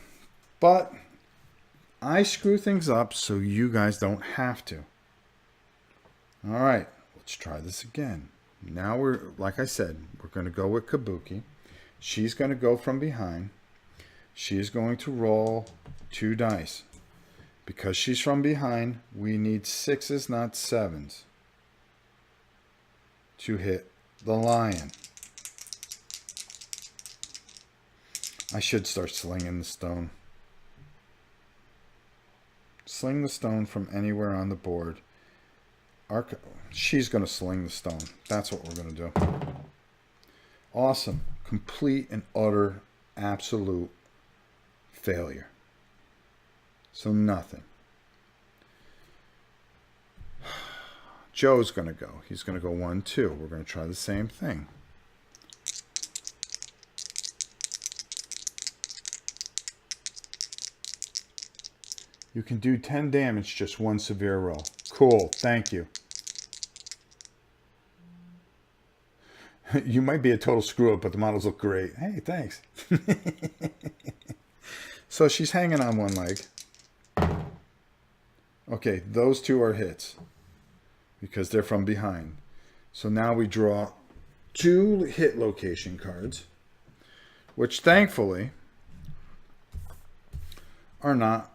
But I screw things up so you guys don't have to. All right. Let's try this again. Now like I said, we're going to go with Kabuki. She's going to go from behind. She's going to roll 2 dice. Because she's from behind, we need 6s, not 7s, to hit the lion. I should start slinging the stone. Sling the stone from anywhere on the board. She's going to sling the stone. That's what we're going to do. Awesome. Complete and utter, absolute failure. So nothing. Joe's going to go. He's going to go 1, 2. We're going to try the same thing. You can do 10 damage, just one severe roll. Cool, thank you. You might be a total screw up, but the models look great. Hey, thanks. So she's hanging on one leg. Okay, those two are hits because they're from behind. So now we draw 2 hit location cards, which thankfully are not.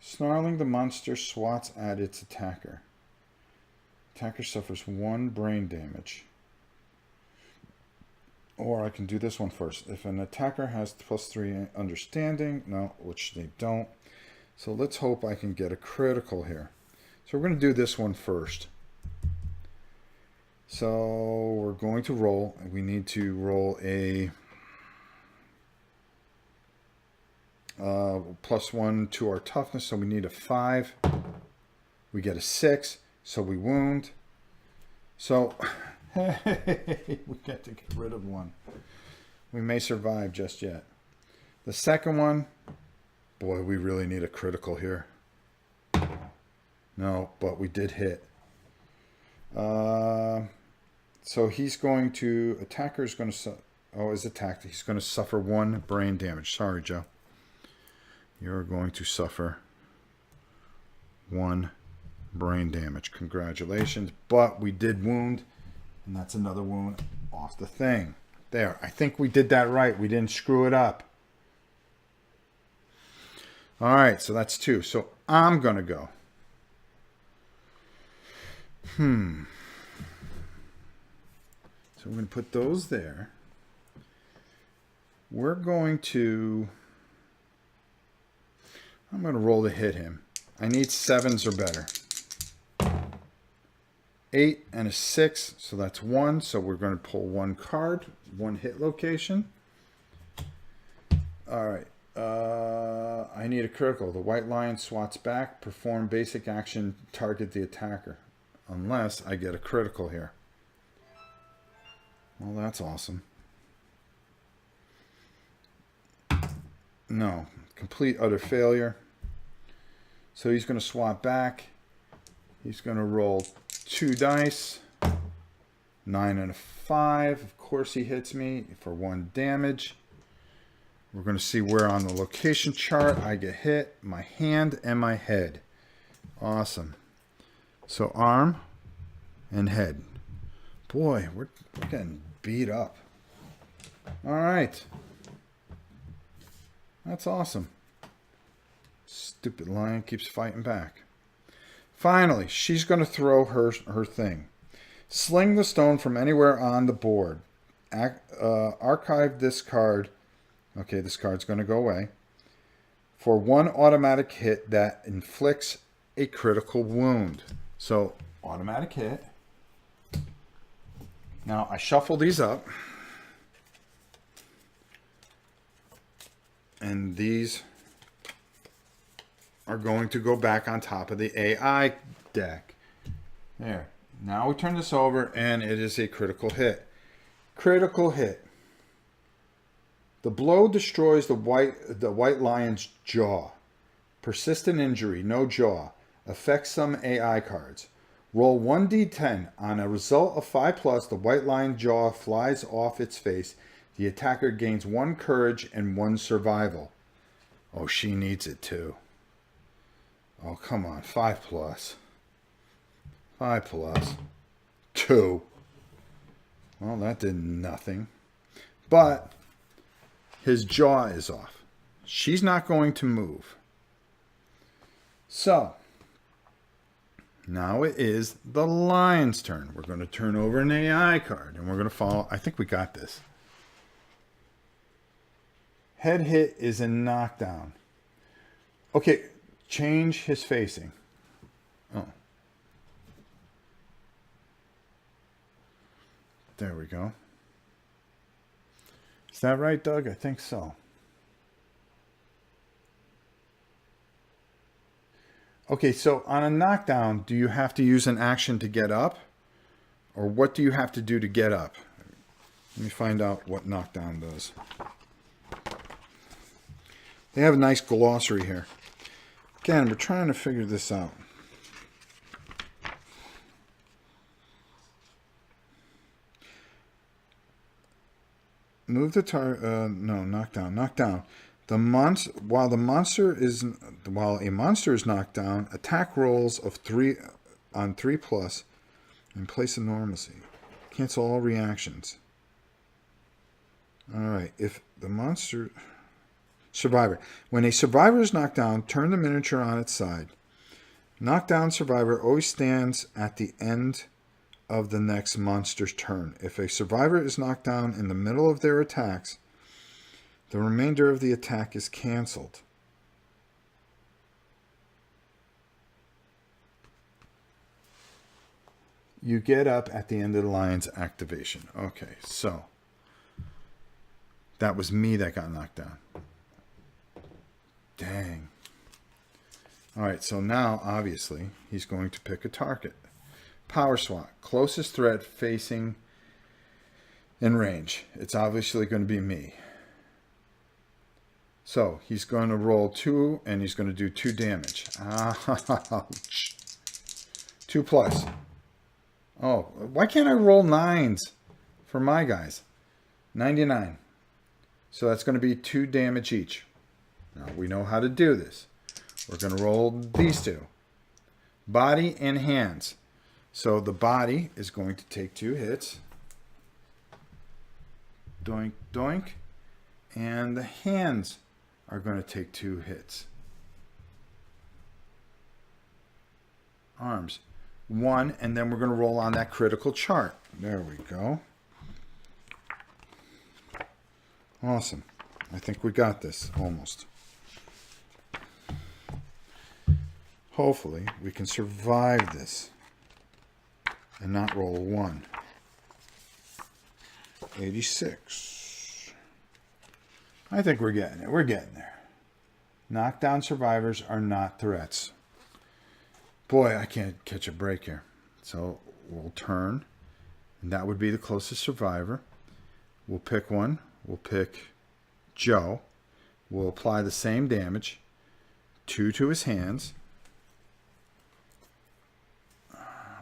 Snarling, the monster swats at its attacker. Attacker suffers 1 brain damage. Or I can do this one first. If an attacker has +3 understanding, no, which they don't. So let's hope I can get a critical here. So we're going to do this one first. So we're going to roll. We need to roll a +1 to our toughness. So we need a 5. We get a 6. So we wound. So we got to get rid of 1. We may survive just yet. The second one, boy, we really need a critical here. No, but we did hit. So he's going to, attacker is going to, is attacked. He's going to suffer 1 brain damage. Sorry, Joe. You're going to suffer 1 brain damage. Congratulations. But we did wound, and that's another wound off the thing. There. I think we did that right. We didn't screw it up. All right, so that's 2. So I'm going to go. So we're going to put those there. We're going to, I'm going to roll to hit him. I need 7s or better. 8 and a 6, so that's 1. So we're going to pull 1 card, 1 hit location. All right. I need a critical. The white lion swats back. Perform basic action. Target the attacker. Unless I get a critical here. Well, that's awesome. No. Complete utter failure. So he's going to swap back. He's going to roll 2 dice. 9 and a 5. Of course he hits me for 1 damage. We're going to see where on the location chart I get hit. My hand and my head. Awesome. So arm and head. Boy, we're getting beat up. All right. That's awesome. Stupid lion keeps fighting back. Finally, she's going to throw her thing. Sling the stone from anywhere on the board. Archive this card. Okay, this card's going to go away. For 1 automatic hit that inflicts a critical wound. So, automatic hit. Now, I shuffle these up. And these are going to go back on top of the AI deck. There. Now we turn this over, and it is a critical hit. Critical hit. The blow destroys the white lion's jaw. Persistent injury, no jaw. Affects some AI cards. Roll 1d10. On a result of 5+, the white lion jaw flies off its face. The attacker gains 1 courage and 1 survival. Oh, she needs it too. Oh, come on. 5+. 5+. 2. Well, that did nothing. But his jaw is off. She's not going to move. So, now it is the lion's turn. We're going to turn over an AI card, and we're going to follow. I think we got this. Head hit is a knockdown. Okay, change his facing. Oh. There we go. Is that right, Doug? I think so. Okay, so on a knockdown, do you have to use an action to get up? Or what do you have to do to get up? Let me find out what knockdown does. They have a nice glossary here. Again, we're trying to figure this out. Move the target. No, knock down. Knock down. While a monster is knocked down, attack rolls of 3 on 3+ in place of normalcy. Cancel all reactions. All right. If the monster survivor, when a survivor is knocked down, turn the miniature on its side. Knockdown survivor always stands at the end of the next monster's turn. If a survivor is knocked down in the middle of their attacks, the remainder of the attack is canceled. You get up at the end of the lion's activation. Okay, so that was me that got knocked down. Dang. All right, so now, obviously, he's going to pick a target. Power swap. Closest threat facing in range. It's obviously going to be me. So he's going to roll 2, and he's going to do 2 damage. Ouch. 2+. Oh, why can't I roll 9s for my guys? 99. So that's going to be 2 damage each. Now we know how to do this. We're going to roll these 2. Body and hands. So the body is going to take 2 hits. Doink, doink. And the hands are going to take 2 hits. Arms. 1, and then we're going to roll on that critical chart. There we go. Awesome. I think we got this, almost. Hopefully, we can survive this and not roll a 1. 86. I think we're getting it. We're getting there. Knockdown survivors are not threats. Boy, I can't catch a break here. So we'll turn, and that would be the closest survivor. We'll pick one. We'll pick Joe. We'll apply the same damage. 2 to his hands.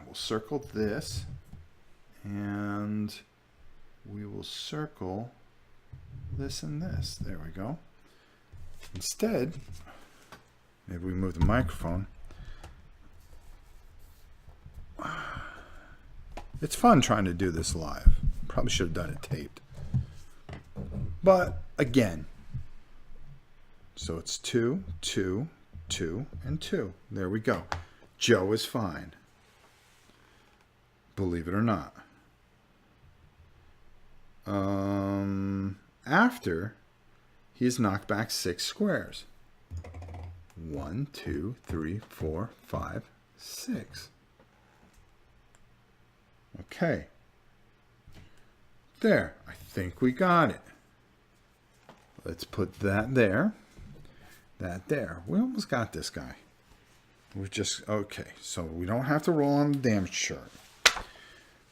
We'll circle this, and we will circle this and this. There we go. Instead, maybe we move the microphone. It's fun trying to do this live. Probably should have done it taped. But again, so it's 2, 2, 2, and 2. There we go. Joe is fine. Believe it or not. After he's knocked back 6 squares. 1, 2, 3, 4, 5, 6. Okay. There. I think we got it. Let's put that there. That there. We almost got this guy. We're just, okay. So we don't have to roll on the damage chart.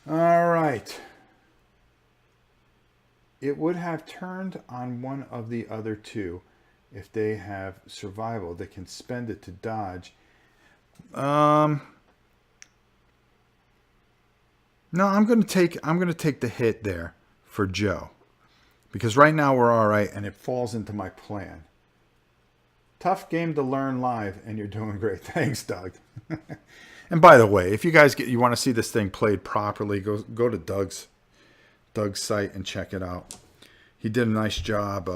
All right. It would have turned on one of the other 2 if they have survival. They can spend it to dodge. No, I'm going to take the hit there for Joe. Because right now we're all right and it falls into my plan. Tough game to learn live, and you're doing great. Thanks, Doug. And by the way, if you guys you want to see this thing played properly, go to Doug's site and check it out. He did a nice job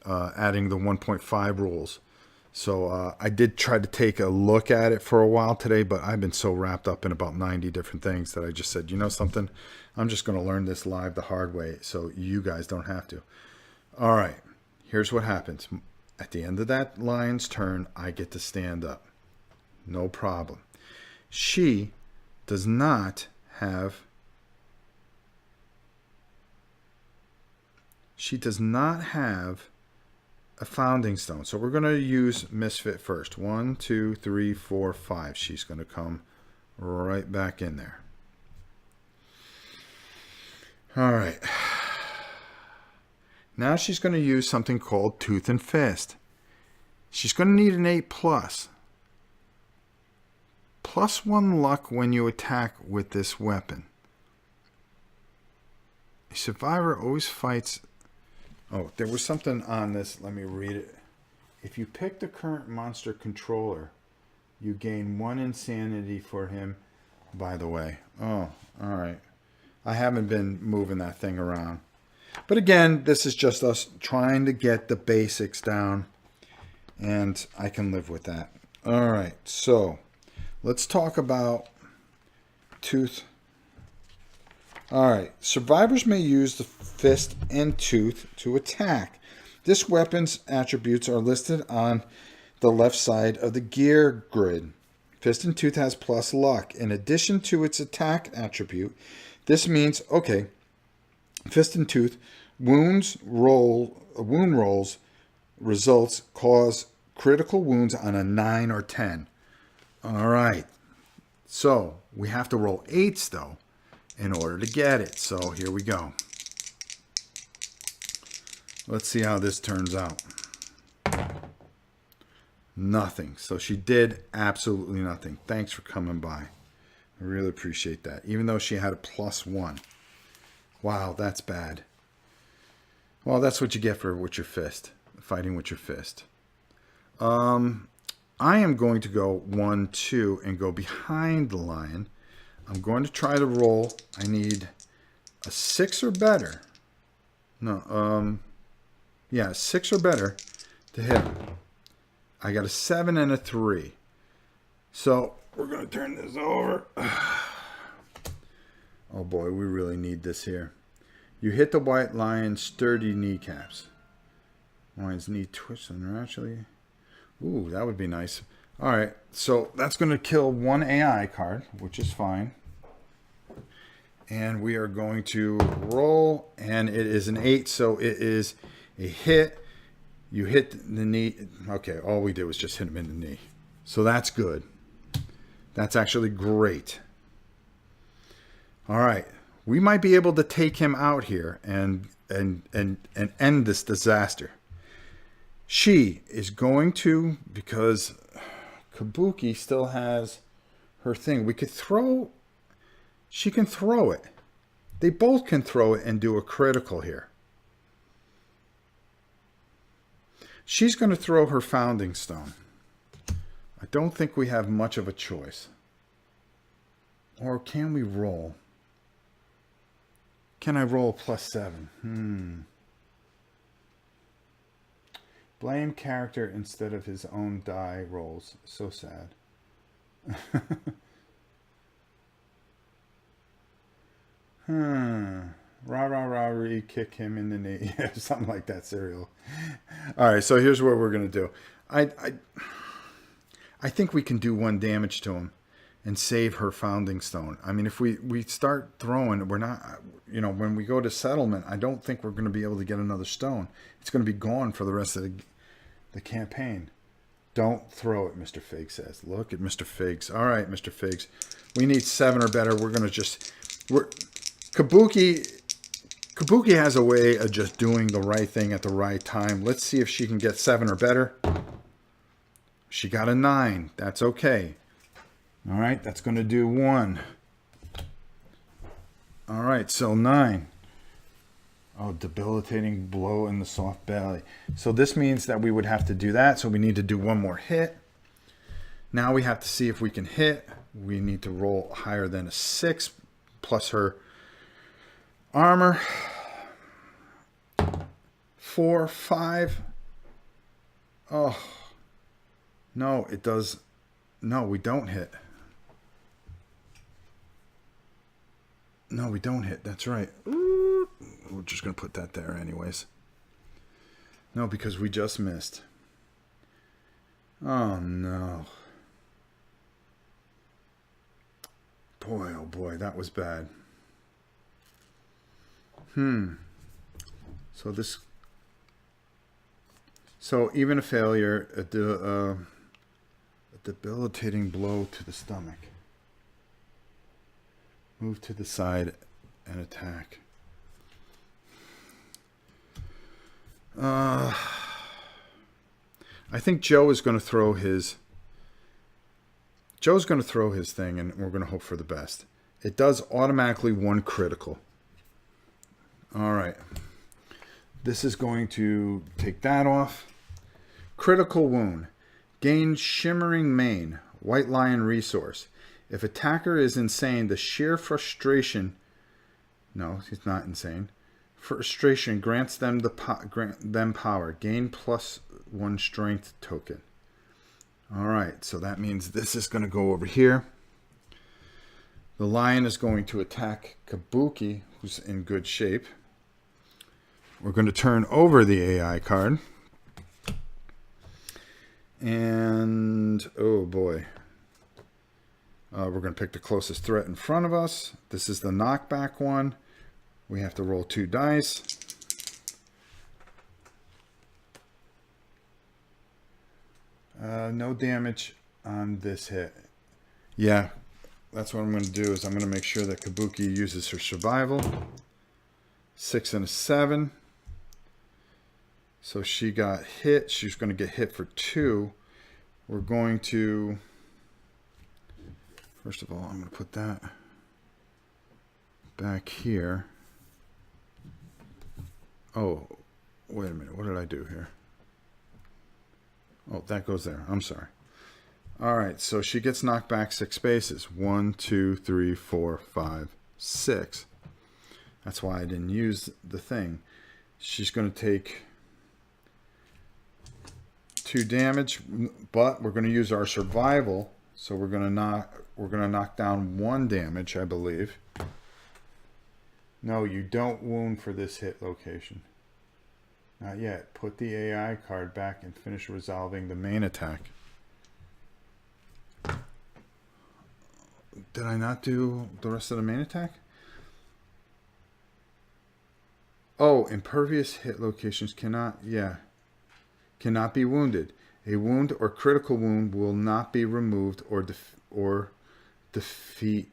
adding the 1.5 rules. So I did try to take a look at it for a while today, but I've been so wrapped up in about 90 different things that I just said, you know something? I'm just going to learn this live the hard way so you guys don't have to. All right, here's what happens. At the end of that lion's turn, I get to stand up. No problem. She does not have... She does not have a founding stone. So we're going to use Mzfit first. 1, 2, 3, 4, 5. She's going to come right back in there. All right. Now she's going to use something called Tooth and Fist. She's going to need an 8 plus. +1 luck when you attack with this weapon. A survivor always fights... Oh, there was something on this. Let me read it. If you pick the current monster controller, you gain 1 insanity for him, by the way. Oh, all right. I haven't been moving that thing around. But again, this is just us trying to get the basics down, and I can live with that. All right, so let's talk about tooth. All right, survivors may use the fist and tooth to attack. This weapon's attributes are listed on the left side of the gear grid. Fist and tooth has plus luck. In addition to its attack attribute, this means, okay, fist and tooth, wound rolls results cause critical wounds on a 9 or 10. All right, so we have to roll 8s though in order to get it. So here we go. Let's see how this turns out. Nothing. So she did absolutely nothing. Thanks for coming by. I really appreciate that. Even though she had a +1. Wow, that's bad. Well, that's what you get for with your fist. Fighting with your fist. I am going to go 1, 2, and go behind the lion. I'm going to try to roll. I need a 6 or better. No, yeah, 6 or better to hit him. I got a 7 and a 3. So we're going to turn this over. Oh boy, we really need this here. You hit the white lion's sturdy kneecaps. Lion's knee twists unnaturally. Ooh, that would be nice. All right, so that's going to kill 1 AI card, which is fine. And we are going to roll, and it is an 8, so it is a hit. You hit the knee. Okay, all we did was just hit him in the knee. So that's good. That's actually great. All right. We might be able to take him out here and end this disaster. She is going to, because Kabuki still has her thing. We could throw, she can throw it. They both can throw it and do a critical here. She's going to throw her founding stone. I don't think we have much of a choice. Or can we roll? Can I roll +7? Blame character instead of his own die rolls. So sad. Rah, rah, rah, kick him in the knee. Yeah, something like that, cereal. All right, so here's what we're going to do. I think we can do 1 damage to him and save her founding stone. I mean, if we start throwing, we're not, you know, when we go to settlement, I don't think we're going to be able to get another stone. It's going to be gone for the rest of the campaign. Don't throw it, Mr. Fig says. Look at Mr. Figs. All right, Mr. Figs. We need 7 or better. We're going to just... Kabuki has a way of just doing the right thing at the right time. Let's see if she can get 7 or better. She got a 9. That's okay. All right, that's going to do 1. All right, so 9. Oh, debilitating blow in the soft belly. So this means that we would have to do that. So we need to do 1 more hit. Now we have to see if we can hit. We need to roll higher than a 6 plus her armor. 4, 5. Oh, no, it does. No, we don't hit. No, we don't hit. That's right. We're just going to put that there anyways. No, because we just missed. Oh, no. Boy, oh boy, that was bad. So even a failure, a debilitating blow to the stomach. Move to the side and attack. I think Joe is going to throw his... Joe's going to throw his thing, and we're going to hope for the best. It does automatically 1 critical. All right. This is going to take that off. Critical wound. Gain shimmering mane. White lion resource. If attacker is insane, the sheer frustration... No, he's not insane. Frustration grants them power. Gain +1 strength token. All right, so that means this is going to go over here. The lion is going to attack Kabuki, who's in good shape. We're going to turn over the AI card. And, oh boy. We're going to pick the closest threat in front of us. This is the knockback one. We have to roll 2 dice. No damage on this hit. Yeah, that's what I'm going to do is I'm going to make sure that Kabuki uses her survival. 6 and a 7. So she got hit. She's going to get hit for 2. We're going to... First of all, I'm going to put that back here. Oh, wait a minute. What did I do here? Oh, that goes there. I'm sorry. All right, so she gets knocked back 6 spaces. 1, 2, 3, 4, 5, 6. That's why I didn't use the thing. She's going to take 2 damage, but we're going to use our survival. So we're going to knock down 1 damage, I believe. No, you don't wound for this hit location. Not yet. Put the AI card back and finish resolving the main attack. Did I not do the rest of the main attack? Oh, impervious hit locations cannot be wounded. A wound or critical wound will not be removed or defeat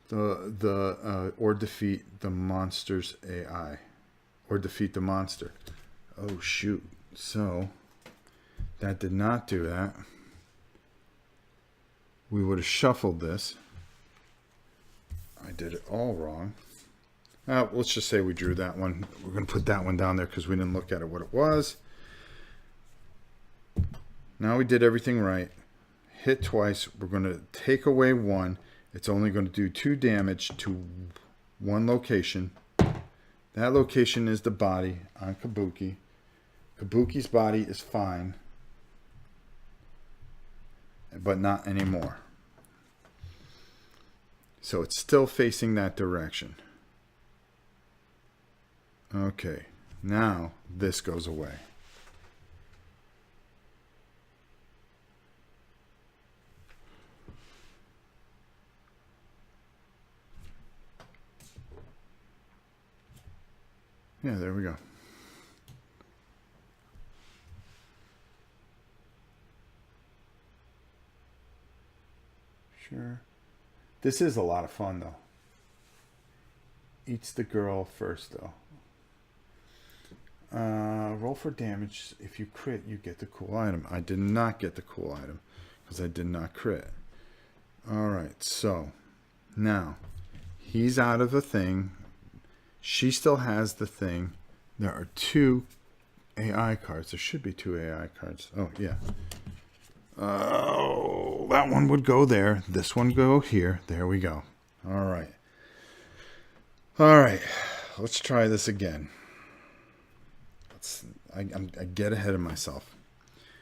the monster's AI. Or defeat the monster. Oh, shoot. So, that did not do that. We would have shuffled this. I did it all wrong. Let's just say we drew that one. We're going to put that one down there because we didn't look at it what it was. Now we did everything right. Hit twice. We're going to take away 1. It's only going to do 2 damage to 1 location. That location is the body on Kabuki. Kabuki's body is fine, but not anymore. So it's still facing that direction. Okay, now this goes away. Yeah, there we go. Sure. This is a lot of fun, though. Eats the girl first, though. Roll for damage. If you crit, you get the cool item. I did not get the cool item because I did not crit. All right, so now he's out of the thing. She still has the thing. There are 2 AI cards. There should be 2 AI cards. Oh, yeah. Oh, that one would go there. This one go here. There we go. All right. All right. Let's try this again. I get ahead of myself.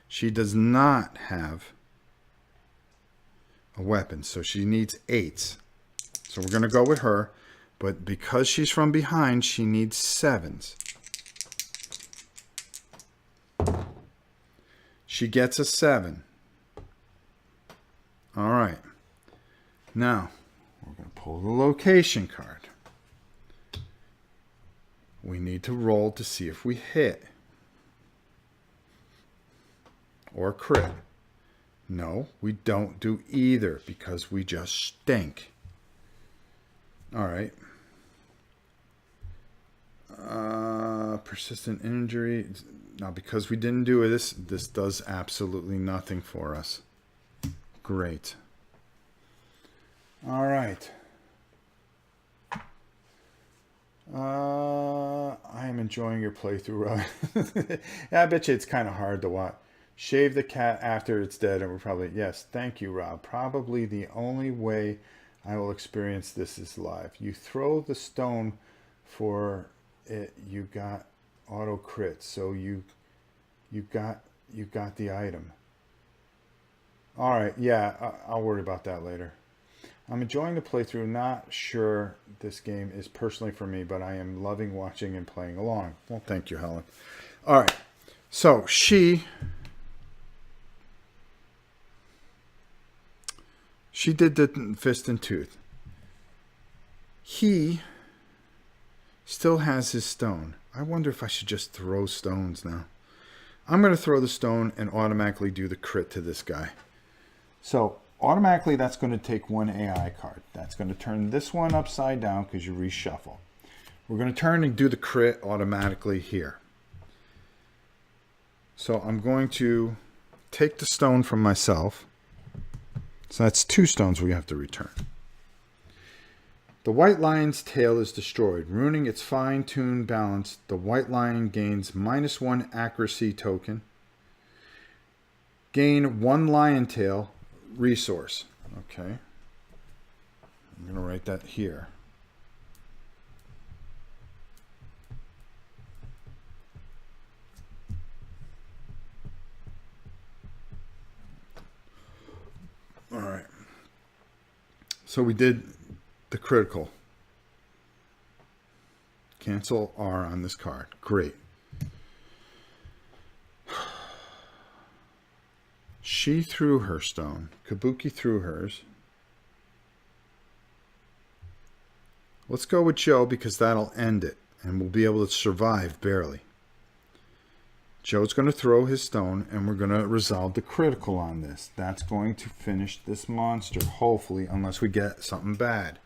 She does not have a weapon, so she needs 8s. So we're going to go with her. But because she's from behind, she needs 7s. She gets a 7. All right. Now, we're going to pull the location card. We need to roll to see if we hit. Or crit. No, we don't do either because we just stink. All right. Persistent injury. Now, because we didn't do this does absolutely nothing for us. Great. All right. I am enjoying your playthrough, Rob. Yeah, I bet you it's kind of hard to watch. Shave the cat after it's dead, and we're probably... Yes, thank you, Rob. Probably the only way I will experience this is live. You throw the stone for it, you got auto crit, so you got the item. All right, yeah, I'll worry about that later. I'm enjoying the playthrough. Not sure this game is personally for me, but I am loving watching and playing along. Well, thank you, Helen. All right. So she did the fist and tooth. He still has his stone. I wonder if I should just throw stones now. I'm going to throw the stone and automatically do the crit to this guy. So automatically, that's going to take one AI card. That's going to turn this one upside down because you reshuffle. We're going to turn and do the crit automatically here. So I'm going to take the stone from myself. So that's 2 stones we have to return. The white lion's tail is destroyed, ruining its fine-tuned balance. The white lion gains -1 accuracy token. Gain 1 lion tail resource. Okay. I'm going to write that here. All right. So we did the critical. Cancel R on this card. Great. She threw her stone. Kabuki threw hers. Let's go with Joe because that'll end it. And we'll be able to survive barely. Joe's going to throw his stone and we're going to resolve the critical on this. That's going to finish this monster, hopefully, unless we get something bad.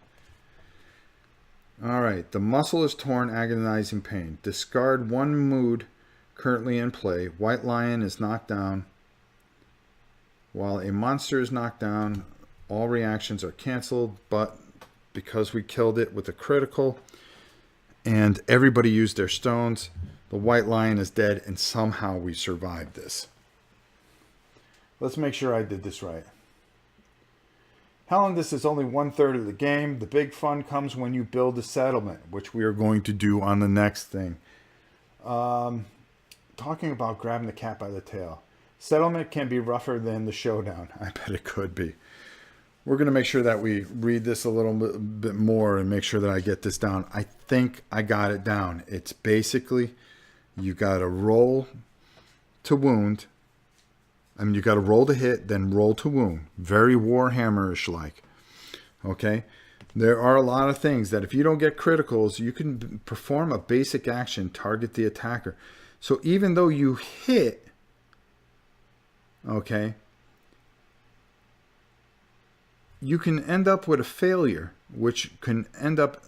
Alright, the muscle is torn, agonizing pain. Discard 1 mood currently in play. White lion is knocked down. While a monster is knocked down, all reactions are canceled, but because we killed it with a critical and everybody used their stones, the white lion is dead and somehow we survived this. Let's make sure I did this right. Helen, this is only 1/3 of the game. The big fun comes when you build a settlement, which we are going to do on the next thing. Talking about grabbing the cat by the tail. Settlement can be rougher than the showdown. I bet it could be. We're going to make sure that we read this a little bit more and make sure that I get this down. I think I got it down. It's basically, you got to roll to wound. I mean, you got to roll to hit, then roll to wound. Very Warhammer-ish like. Okay? There are a lot of things that if you don't get criticals, you can perform a basic action, target the attacker. So even though you hit, okay, you can end up with a failure, which can end up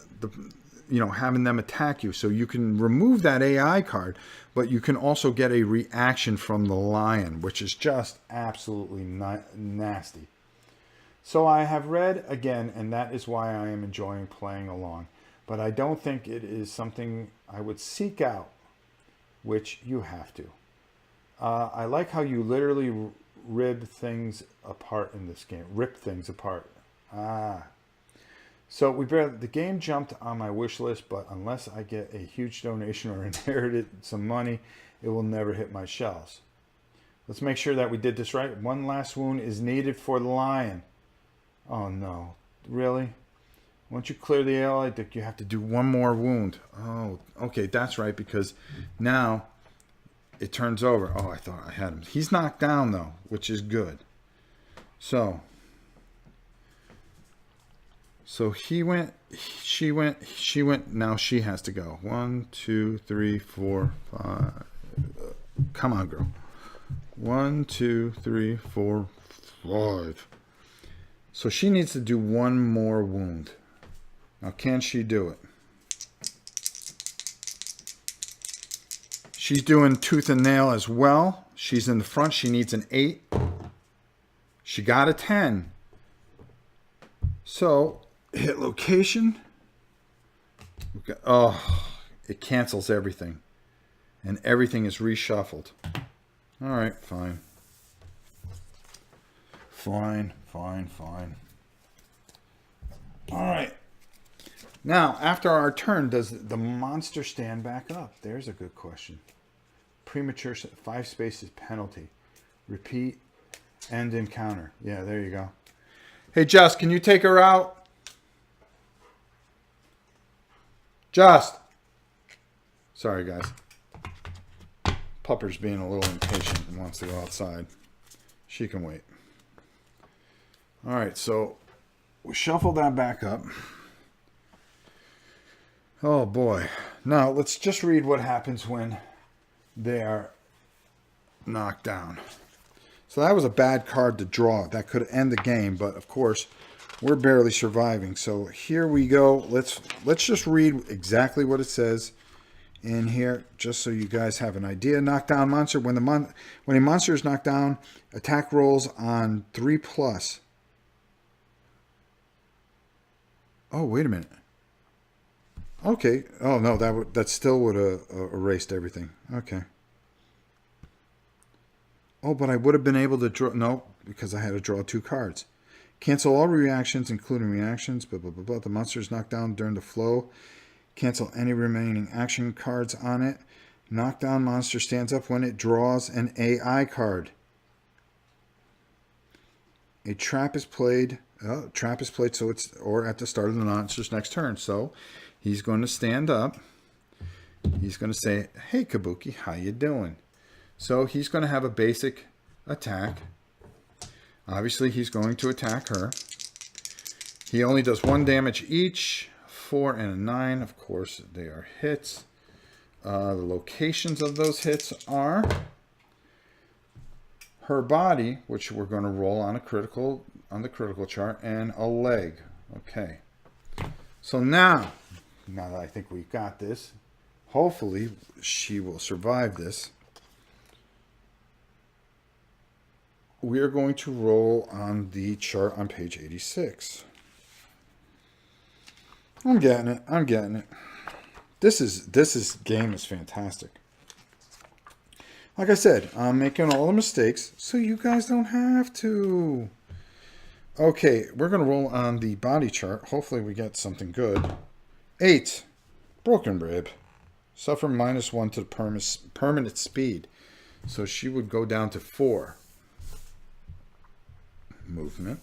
having them attack you. So you can remove that AI card, but you can also get a reaction from the lion, which is just absolutely nasty. So I have read again, and that is why I am enjoying playing along. But I don't think it is something I would seek out, which you have to. I like how you literally rip things apart in this game. Rip things apart. So the game jumped on my wish list, but unless I get a huge donation or inherited some money, it will never hit my shelves. Let's make sure that we did this right. 1 last wound is needed for the lion. Oh no, really? Once you clear the ally, you have to do 1 more wound. Oh, okay, that's right, because now it turns over. Oh, I thought I had him. He's knocked down though, which is good. So he went, she went, now she has to go. 1, 2, 3, 4, 5. Come on, girl. 1, 2, 3, 4, 5. So she needs to do 1 more wound. Now, can she do it? She's doing tooth and nail as well. She's in the front. She needs an 8. She got a 10. So, hit location. Oh, it cancels everything. And everything is reshuffled. All right, fine. Fine. All right. Now, after our turn, does the monster stand back up? There's a good question. Premature 5 spaces penalty. Repeat. End encounter. Yeah, there you go. Hey, Just, can you take her out? Just. Sorry, guys. Pupper's being a little impatient and wants to go outside. She can wait. All right, so we shuffle that back up. Oh, boy. Now, let's just read what happens when they are knocked down. So that was a bad card to draw. That could end the game, but of course, we're barely surviving. So here we go. Let's just read exactly what it says in here, just so you guys have an idea. Knockdown monster. When a monster is knocked down, attack rolls on 3+. Oh, wait a minute. Okay. Oh no, that still would have erased everything. Okay. Oh, but I would have been able to draw. No, because I had to draw 2 cards. Cancel all reactions, including reactions. Blah blah blah blah. The monster is knocked down during the flow. Cancel any remaining action cards on it. Knockdown monster stands up when it draws an AI card. A trap is played. Trap is played, so it's or at the start of the monster's next turn. So he's going to stand up. He's going to say, "Hey, Kabuki, how you doing?" So he's going to have a basic attack. Obviously, he's going to attack her. He only does 1 damage each. 4 and a 9. Of course, they are hits. The locations of those hits are her body, which we're going to roll on the critical chart, and a leg. Okay. So now that I think we've got this, hopefully she will survive this. We are going to roll on the chart on page 86. I'm getting it. This game is fantastic. Like I said, I'm making all the mistakes so you guys don't have to. Okay, we're going to roll on the body chart. Hopefully we get something good. 8. Broken rib. Suffer -1 to the permanent speed. So she would go down to 4. Movement.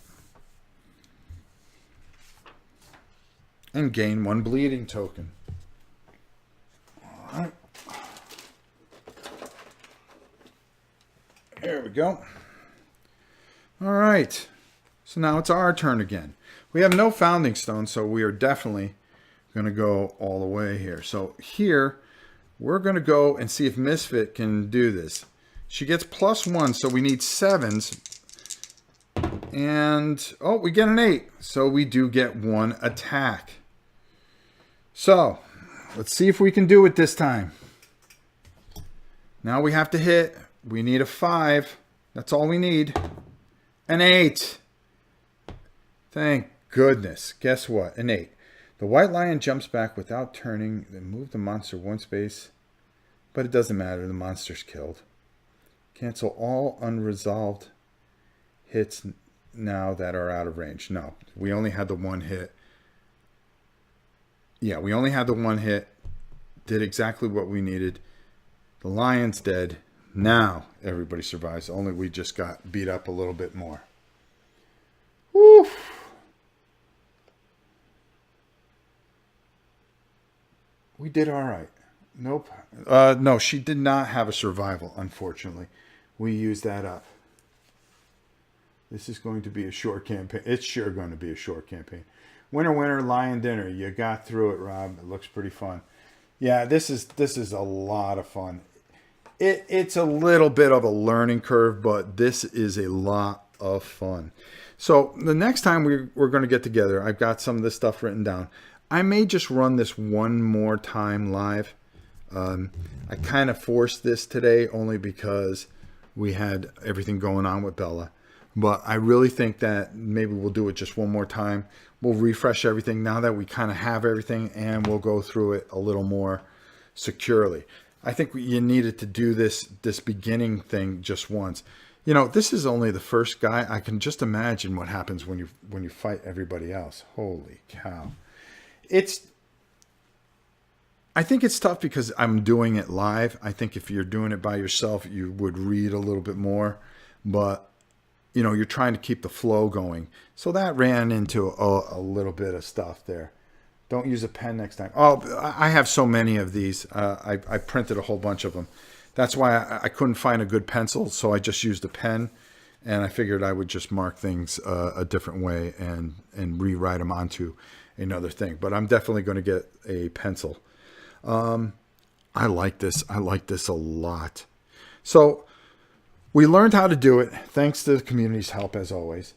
And gain 1 bleeding token. Alright. There we go. Alright. So now it's our turn again. We have no founding stone, so we are definitely going to go all the way here. So here, we're going to go and see if Mzfit can do this. She gets +1, so we need 7s. And, oh, we get an 8. So we do get 1 attack. So, let's see if we can do it this time. Now we have to hit. We need a 5. That's all we need. An 8. Thank goodness. Guess what? An 8. The white lion jumps back without turning. Then move the monster 1 space. But it doesn't matter. The monster's killed. Cancel all unresolved hits now that are out of range. No, we only had the 1 hit. Yeah, we only had the 1 hit. Did exactly what we needed. The lion's dead. Now everybody survives. Only we just got beat up a little bit more. Woo! We did all right. Nope. No, she did not have a survival, unfortunately. We used that up. This is going to be a short campaign. It's sure going to be a short campaign. Winner, lion dinner. You got through it, Rob. It looks pretty fun. Yeah, this is a lot of fun. It's a little bit of a learning curve, but this is a lot of fun. So the next time we're going to get together, I've got some of this stuff written down. I may just run this one more time live. I kind of forced this today only because we had everything going on with Bella. But I really think that maybe we'll do it just one more time. We'll refresh everything now that we kind of have everything, and we'll go through it a little more securely. I think you needed to do this beginning thing just once. You know, this is only the first guy. I can just imagine what happens when you fight everybody else. Holy cow. I think it's tough because I'm doing it live. I think if you're doing it by yourself, you would read a little bit more. But, you know, you're trying to keep the flow going. So that ran into a little bit of stuff there. Don't use a pen next time. Oh, I have so many of these. I printed a whole bunch of them. That's why I couldn't find a good pencil, so I just used a pen. And I figured I would just mark things a different way and rewrite them onto another thing. But I'm definitely going to get a pencil. I like this. I like this a lot. So we learned how to do it thanks to the community's help, as always.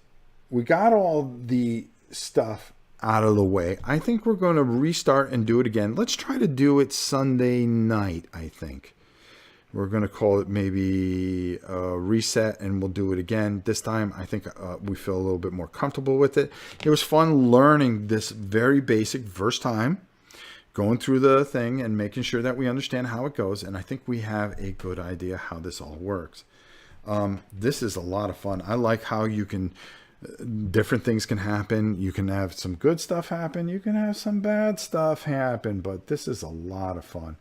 We got all the stuff out of the way. I think we're going to restart and do it again. Let's try to do it Sunday night, I think. We're going to call it maybe a reset, and we'll do it again. This time, I think we feel a little bit more comfortable with it. It was fun learning this very basic first time, going through the thing and making sure that we understand how it goes. And I think we have a good idea how this all works. This is a lot of fun. I like how you can, different things can happen. You can have some good stuff happen. You can have some bad stuff happen, but this is a lot of fun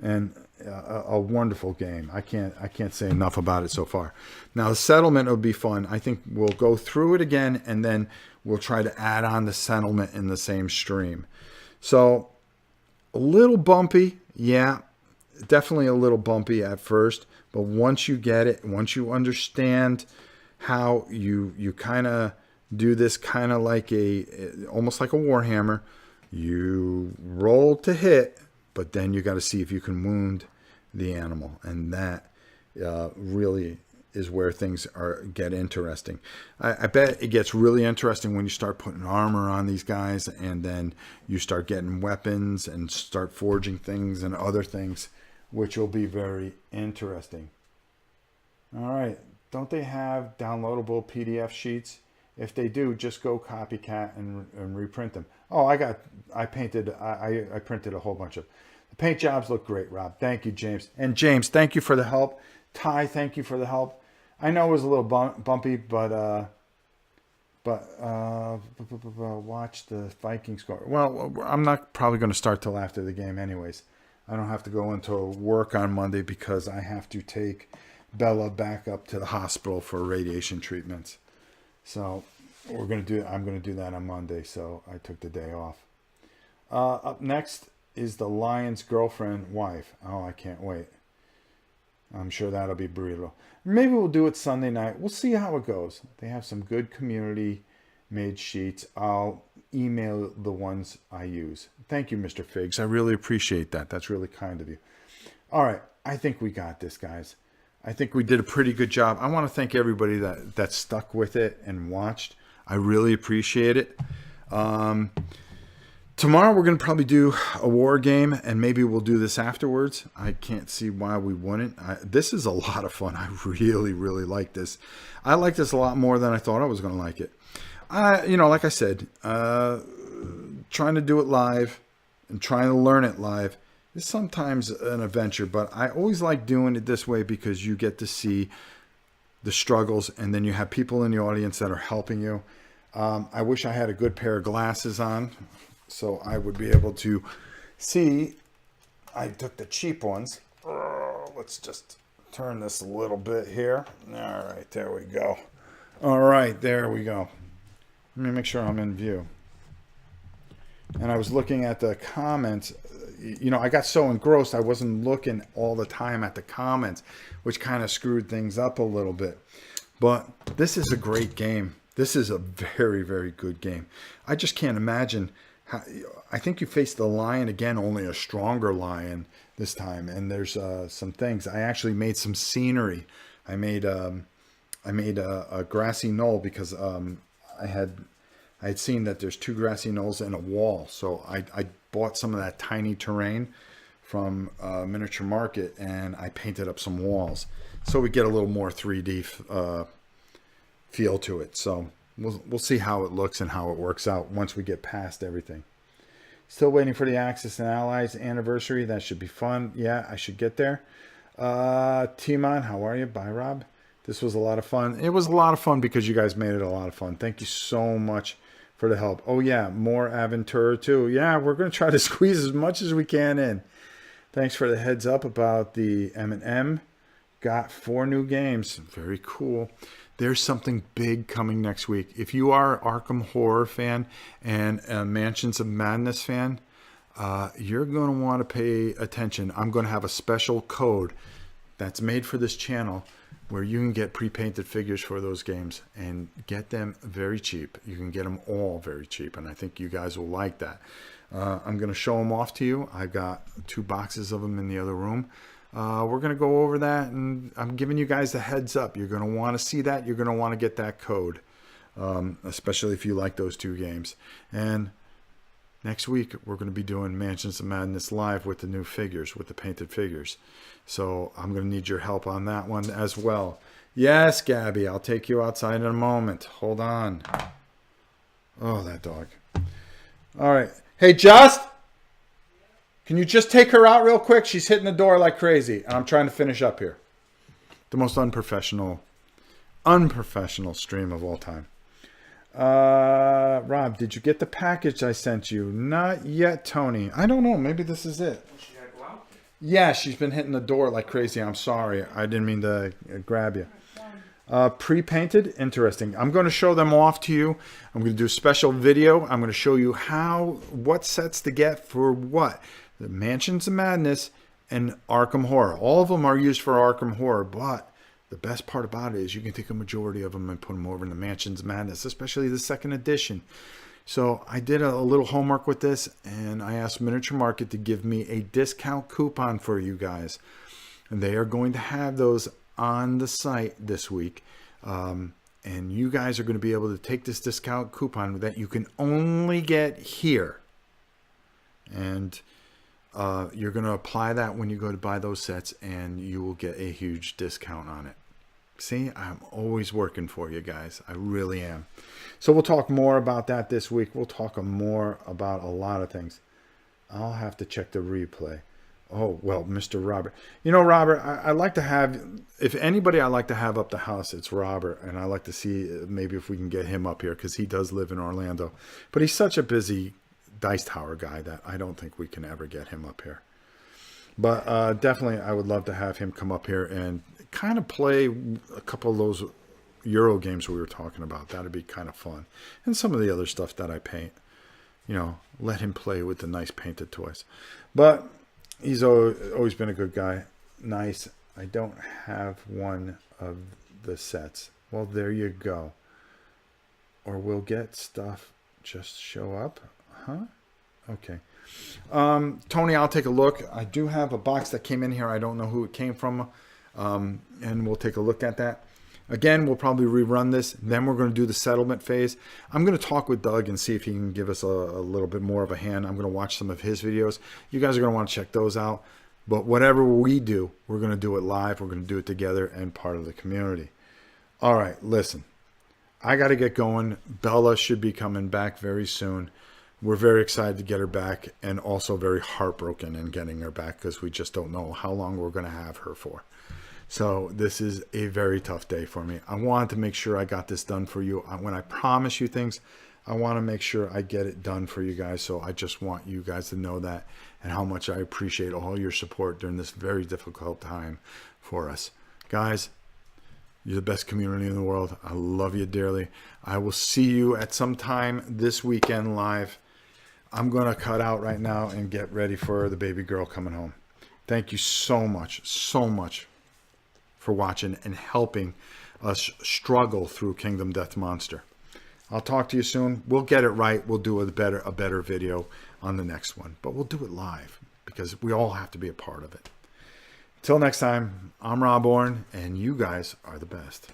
and a wonderful game. I can't say enough about it so far. Now the settlement will be fun. I think we'll go through it again, and then we'll try to add on the settlement in the same stream. So a little bumpy. Yeah, definitely a little bumpy at first, but once you get it, once you understand how you kind of do this, kind of like almost like a Warhammer, you roll to hit, but then you got to see if you can wound the animal, and that really is where things get interesting. I bet it gets really interesting when you start putting armor on these guys, and then you start getting weapons and start forging things and other things, which will be very interesting. All right. Don't they have downloadable PDF sheets? If they do, just go copycat and reprint them. Oh, I printed a whole bunch of. The paint jobs look great, Rob. Thank you, James. And James, thank you for the help. Ty, thank you for the help. I know it was a little bumpy, but watch the Viking score. Well, I'm not probably going to start till after the game anyways. I don't have to go into work on Monday because I have to take Bella back up to the hospital for radiation treatments. So I'm going to do that on Monday. So I took the day off. Up next is the Lion's girlfriend wife. Oh, I can't wait. I'm sure that'll be brutal. Maybe we'll do it Sunday night. We'll see how it goes. They have some good community made sheets. I'll email the ones I use. Thank you, Mr. Figs. I really appreciate that. That's really kind of you. All right. I think we got this, guys. I think we did a pretty good job. I want to thank everybody that stuck with it and watched. I really appreciate it. Tomorrow we're going to probably do a war game, and maybe we'll do this afterwards. I can't see why we wouldn't. This is a lot of fun. I really, really like this. I like this a lot more than I thought I was going to like it. Like I said, trying to do it live and trying to learn it live is sometimes an adventure, but I always like doing it this way because you get to see the struggles, and then you have people in the audience that are helping you. I wish I had a good pair of glasses on so I would be able to see. I took the cheap ones. Let's just turn this a little bit here. All right, there we go. All right, there we go. Let me make sure I'm in view. And I was looking at the comments. I got so engrossed I wasn't looking all the time at the comments, which kind of screwed things up a little bit. But this is a great game. This is a very, very good game. I just can't imagine how. I think you face the lion again, only a stronger lion this time. And there's some things. I actually made some scenery. I made a grassy knoll because I had seen that there's 2 grassy knolls and a wall. So I bought some of that tiny terrain from Miniature Market, and I painted up some walls so we get a little more 3D feel to it. So we'll see how it looks and how it works out once we get past everything. Still waiting for the Axis and Allies anniversary. That should be fun. Yeah, I should get there. Timon, how are you? Bye, Rob. This was a lot of fun. It was a lot of fun because you guys made it a lot of fun. Thank you so much for the help. Oh, yeah, more Aventura, too. Yeah, we're going to try to squeeze as much as we can in. Thanks for the heads up about the M&M. Got 4 new games. Very cool. There's something big coming next week. If you are an Arkham Horror fan and a Mansions of Madness fan, you're going to want to pay attention. I'm going to have a special code that's made for this channel where you can get pre-painted figures for those games and get them very cheap. You can get them all very cheap, and I think you guys will like that. I'm going to show them off to you. I've got 2 boxes of them in the other room. We're going to go over that, and I'm giving you guys the heads up. You're going to want to see that. You're going to want to get that code, especially if you like those 2 games. And next week, we're going to be doing Mansions of Madness live with the new figures, with the painted figures. So I'm going to need your help on that one as well. Yes, Gabby, I'll take you outside in a moment. Hold on. Oh, that dog. All right. Hey, Just! Can you just take her out real quick? She's hitting the door like crazy, and I'm trying to finish up here. The most unprofessional stream of all time. Rob, did you get the package I sent you? Not yet, Tony. I don't know. Maybe this is it. Yeah, she's been hitting the door like crazy. I'm sorry. I didn't mean to grab you. Pre-painted, interesting. I'm going to show them off to you. I'm going to do a special video. I'm going to show you what sets to get for what. The Mansions of Madness and Arkham Horror. All of them are used for Arkham Horror, but the best part about it is you can take a majority of them and put them over in the Mansions of Madness, especially the 2nd edition. So I did a little homework with this, and I asked Miniature Market to give me a discount coupon for you guys. And they are going to have those on the site this week. And you guys are going to be able to take this discount coupon that you can only get here. And you're going to apply that when you go to buy those sets, and you will get a huge discount on it. See, I'm always working for you guys. I really am. So we'll talk more about that this week. We'll talk more about a lot of things. I'll have to check the replay. Oh, well, Mr. Robert. You know, Robert, I like to have, if anybody I like to have up the house, it's Robert. And I like to see maybe if we can get him up here, because he does live in Orlando. But he's such a busy Dice Tower guy that I don't think we can ever get him up here. But definitely I would love to have him come up here and kind of play a couple of those Euro games we were talking about. That'd be kind of fun. And some of the other stuff that I paint. You know, let him play with the nice painted toys. But he's always been a good guy. Nice. I don't have one of the sets. Well, there you go. Or we'll get stuff just show up. Huh? Okay. Tony, I'll take a look. I do have a box that came in here. I don't know who it came from. And we'll take a look at that. Again, we'll probably rerun this. Then we're going to do the settlement phase. I'm going to talk with Doug and see if he can give us a little bit more of a hand. I'm going to watch some of his videos. You guys are going to want to check those out. But whatever we do, we're going to do it live. We're going to do it together and part of the community. All right, listen. I got to get going. Bella should be coming back very soon. We're very excited to get her back, and also very heartbroken in getting her back because we just don't know how long we're going to have her for. So this is a very tough day for me. I wanted to make sure I got this done for you. When I promise you things, I want to make sure I get it done for you guys. So I just want you guys to know that and how much I appreciate all your support during this very difficult time for us. Guys, you're the best community in the world. I love you dearly. I will see you at some time this weekend live. I'm going to cut out right now and get ready for the baby girl coming home. Thank you so much for watching and helping us struggle through Kingdom Death Monster. I'll talk to you soon. We'll get it right. We'll do a better video on the next one. But we'll do it live because we all have to be a part of it. Till next time, I'm Rob Orn, and you guys are the best.